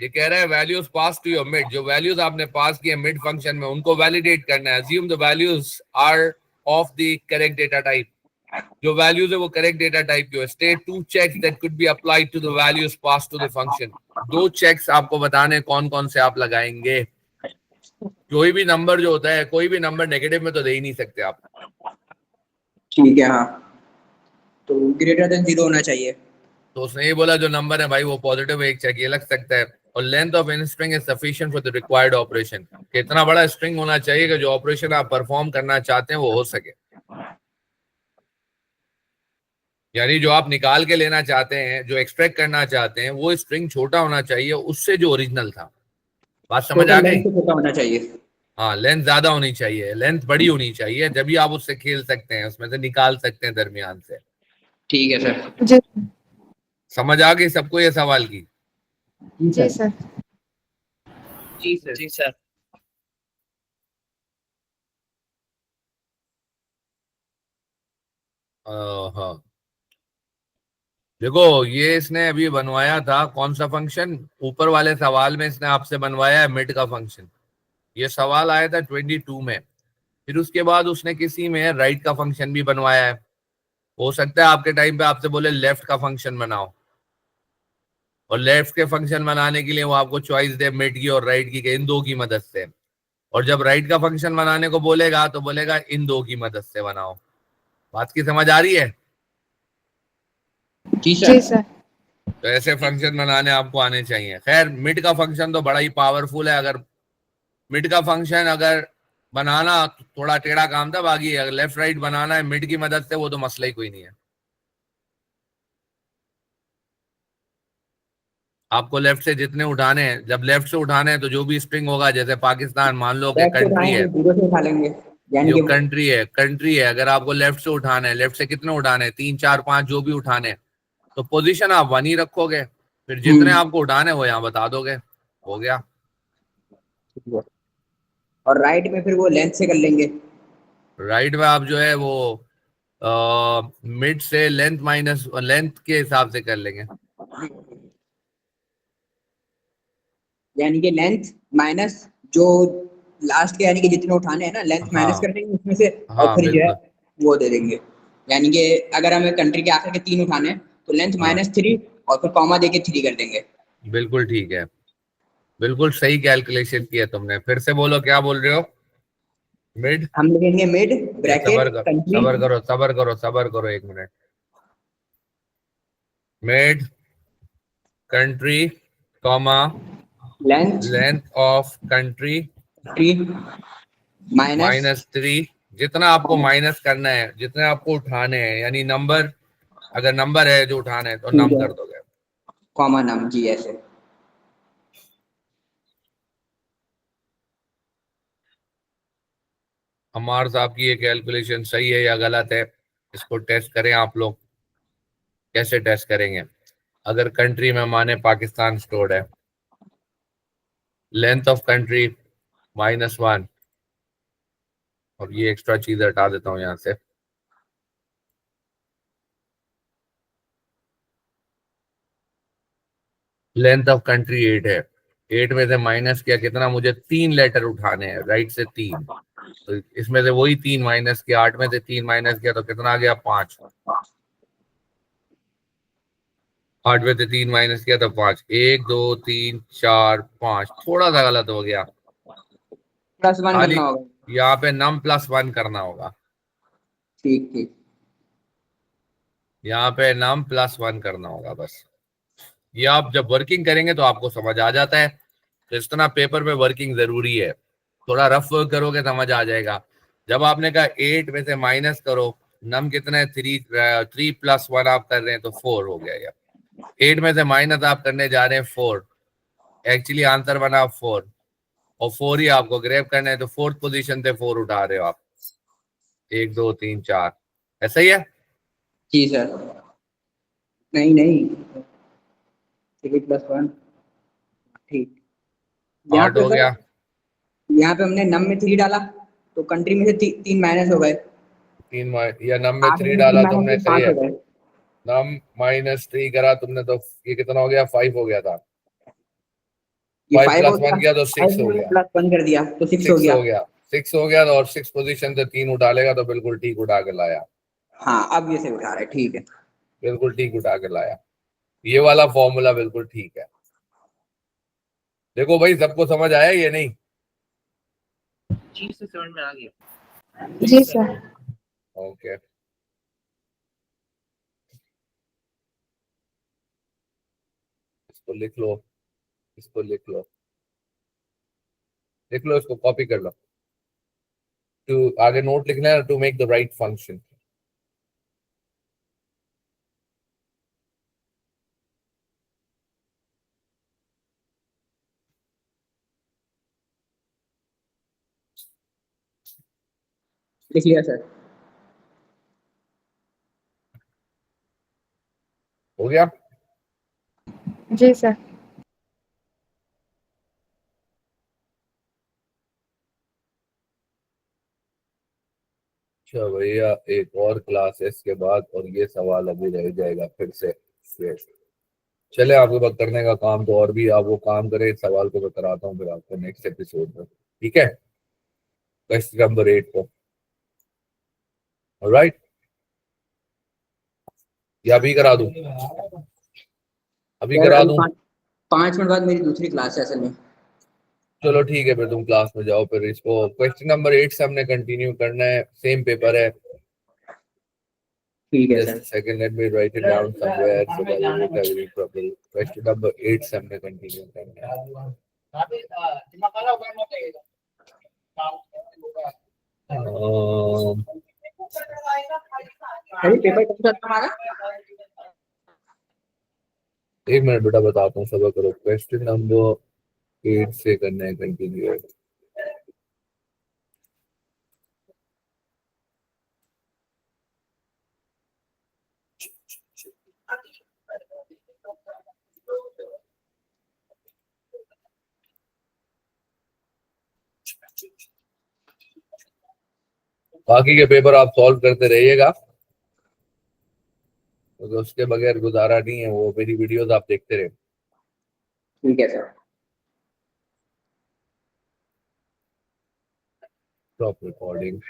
ये कह रहा है values pass to your mid, जो वैल्यूज आपने पास किए मिड फंक्शन में उनको वैलिडेट करना है। Assume the values are of the correct data type, जो वैल्यूज है वो करेक्ट डेटा टाइप की हो। State 2 checks that could be applied to the values pass to the function. 2 checks आपको बताने कौन कौन से आप लगाएंगे। कोई भी नंबर जो होता है, कोई भी नंबर नेगेटिव में तो दे ही नहीं सकते आप। ठीक है, हाँ, तो ग्रेटर देन 0 होना चाहिए। तो उसने ये बोला जो नंबर है भाई वो पॉजिटिव एक चेक ये लग सकता है। और length of in string is sufficient for the required operation, कितना बड़ा स्ट्रिंग होना चाहिए कि जो ऑपरेशन आप परफॉर्म करना चाहते हैं वो हो सके। यानी जो आप निकाल के लेना चाहते हैं, जो एक्सट्रैक्ट करना चाहते हैं, वो स्ट्रिंग छोटा होना चाहिए उससे जो ओरिजिनल था। बात समझ आ गई? छोटा होना चाहिए। हाँ, लेंथ ज्यादा होनी चाहिए, लेंथ बड़ी होनी चाहिए, जब भी आप उससे खेल सकते हैं, उसमें से निकाल सकते हैं दरमियान से। ठीक है सर। जी समझ आ गई सबको ये सवाल की? जी सर। जी सर। जी सर। हाँ, देखो ये इसने अभी बनवाया था कौन सा फंक्शन, ऊपर वाले सवाल में इसने आपसे बनवाया है मिड का फंक्शन। ये सवाल आया था 22 में। फिर उसके बाद उसने किसी में राइट का फंक्शन भी बनवाया है। हो सकता है आपके टाइम पे आपसे बोले लेफ्ट का फंक्शन बनाओ, और लेफ्ट के फंक्शन बनाने के लिए वो आपको चॉइस दे मिड की और राइट की, इन दो की मदद से। और जब राइट का फंक्शन बनाने को बोलेगा तो बोलेगा इन दो की मदद से बनाओ। बात की समझ आ रही है? जी जी सर। सर। तो ऐसे फंक्शन बनाने आपको आने चाहिए। खैर मिड का फंक्शन तो बड़ा ही पावरफुल है। अगर मिड का फंक्शन अगर बनाना थोड़ा टेढ़ा काम था, बाकी अगर लेफ्ट राइट बनाना है मिड की मदद से वो तो मसला ही कोई नहीं है। आपको लेफ्ट से जितने उठाने हैं, जब लेफ्ट से उठाने हैं तो जो भी स्ट्रिंग होगा, जैसे पाकिस्तान मान लो कि कंट्री है, 0 से उठा लेंगे, यानी जो कि कंट्री है, अगर आपको लेफ्ट से उठाना है, लेफ्ट से कितने उठाने हैं 3 4 5 जो भी उठाने हैं, तो पोजीशन आप 1 ही रखोगे, फिर जितने आपको उठाने वो यहाँ बता दोगे, हो गया। और राइट में फिर वो लेंथ से कर लेंगे। राइट में आप जो है वो मिड से लेंथ माइनस लेंथ के हिसाब से कर लेंगे। यानी कि लेंथ माइनस जो लास्ट के, यानी कि जितने उठाने हैं ना, लेंथ माइनस कर देंगे उसमें से, और हाँ फिर जो है बिल्कुल। वो दे देंगे। यानी कि अगर हमें कंट्री के आखिर के 3 उठाने हैं तो लेंथ हाँ -3 और फिर कॉमा देके 3 कर देंगे। बिल्कुल ठीक है, बिल्कुल सही कैलकुलेशन किया तुमने। फिर से बोलो क्या बोल रहे हो? मिड, हम लिखेंगे मिड सबर ब्रैकेट करो कंट्री। सबर करो सबर करो सबर करो 1 minute. Mid country comma length length of country -3, जितना आपको माइनस करना है, जितने आपको उठाने हैं, यानी नंबर, अगर नंबर है जो उठाना है तो ठीक नम है। कर दोगे। कॉमन नम जी ऐसे। अमार साहब की ये कैलकुलेशन सही है या गलत है, इसको टेस्ट करें आप लोग। कैसे टेस्ट करेंगे? अगर कंट्री में माने पाकिस्तान स्टोर्ड है, लेंथ ऑफ कंट्री -1, और ये एक्स्ट्रा चीज हटा देता हूं यहां से। लेंथ ऑफ कंट्री 8 है, 8 में से माइनस किया, कितना? मुझे 3 लेटर उठाने हैं, राइट से 3, तो इसमें से वही 3 माइनस किया, 8 में से 3 माइनस किया तो कितना आ गया? 5। 8 में से 3 माइनस किया तो 5, 1 2 3 4 5, थोड़ा सा गलत हो गया, +1 खाली करना होगा। यहाँ पे num +1 करना होगा, ठीक ठीक। यहाँ पे num +1 करना होगा बस। ये आप जब वर्किंग करेंगे तो आपको समझ आ जाता है, तो इस तरह पेपर में वर्किंग जरूरी है, थोड़ा रफ वर्क करोगे समझ आ जाएगा। जब आपने कहा 8 में से माइनस करो, नम कितना है? 3 +1 आप कर रहे हैं तो 4 हो गया। यार 8 में से माइनस आप करने जा रहे हैं 4, एक्चुअली आंसर बना 4, और 4 ही आपको ग्रैब करना है, तो 4th पोजीशन से 4 उठा रहे हो आप। 1 2 3 4, ऐसा ही है। जी सर। नहीं नहीं, 3+1। ठीक। यहाँ 8 पे हो सर, गया। यहाँ पे हमने नम में 3 डाला तो कंट्री में से 3 माइनस हो गए। 3 या नम में 8 3 में 3 डाला माइनस तुमने, से सही 5 है। हो गए। नम -3 करा तुमने तो ये कितना हो गया? 5 हो गया था। ये 5 5 हो + गया। 1 किया तो 6 5 हो में गया। +1 कर दिया तो 6 हो 6 गया। हो गया, 6 हो गया, तो और 6 पोजीशन से 3 उठा लेगा तो बिल्कुल ठीक उठा के लाया, हाँ अब ये से उठा रहे, ठीक है। बिल्कुल ठीक उठा के लाया। ये वाला फॉर्मूला बिल्कुल ठीक है। देखो भाई, सबको समझ आया ये नहीं? जी सर, समझ में आ गया। जी सर। ओके, इसको लिख लो, इसको लिख लो, लिख लो, इसको कॉपी कर लो। टू आगे नोट लिखना है, to make the right function. लिख लिया सर। हो गया? जी सर। अच्छा भैया, एक और क्लास है इसके बाद, और ये सवाल अभी रह जाएगा फिर से। चले, आपके पास करने का काम तो और भी, आप वो काम करें, इस सवाल को मैं कराता हूँ फिर आपको नेक्स्ट एपिसोड में, ठीक है? क्वेश्चन नंबर 8 को, ऑलराइट? या अभी करा दूं? अभी सर करा अभी दूं? 5 मिनट बाद मेरी दूसरी क्लास है असल में। चलो ठीक है, फिर तुम क्लास में जाओ, फिर इसको क्वेश्चन नंबर 8 से हमने कंटिन्यू करना है, सेम पेपर है। ठीक है just sir. Second, let me right it down somewhere so that you will have it properly. Question number 8 से हमने कंटिन्यू करना है। अरे पेपर कब तक हमारा? एक मिनट बेटा, बताता हूँ, सबर करो। क्वेश्चन नंबर 8 से करना है कंटिन्यू। बाकी के पेपर आप सॉल्व करते रहिएगा, तो उसके बगैर गुजारा नहीं है। वो मेरी वीडियोस आप देखते रहे। ठीक है सर। Stop recording.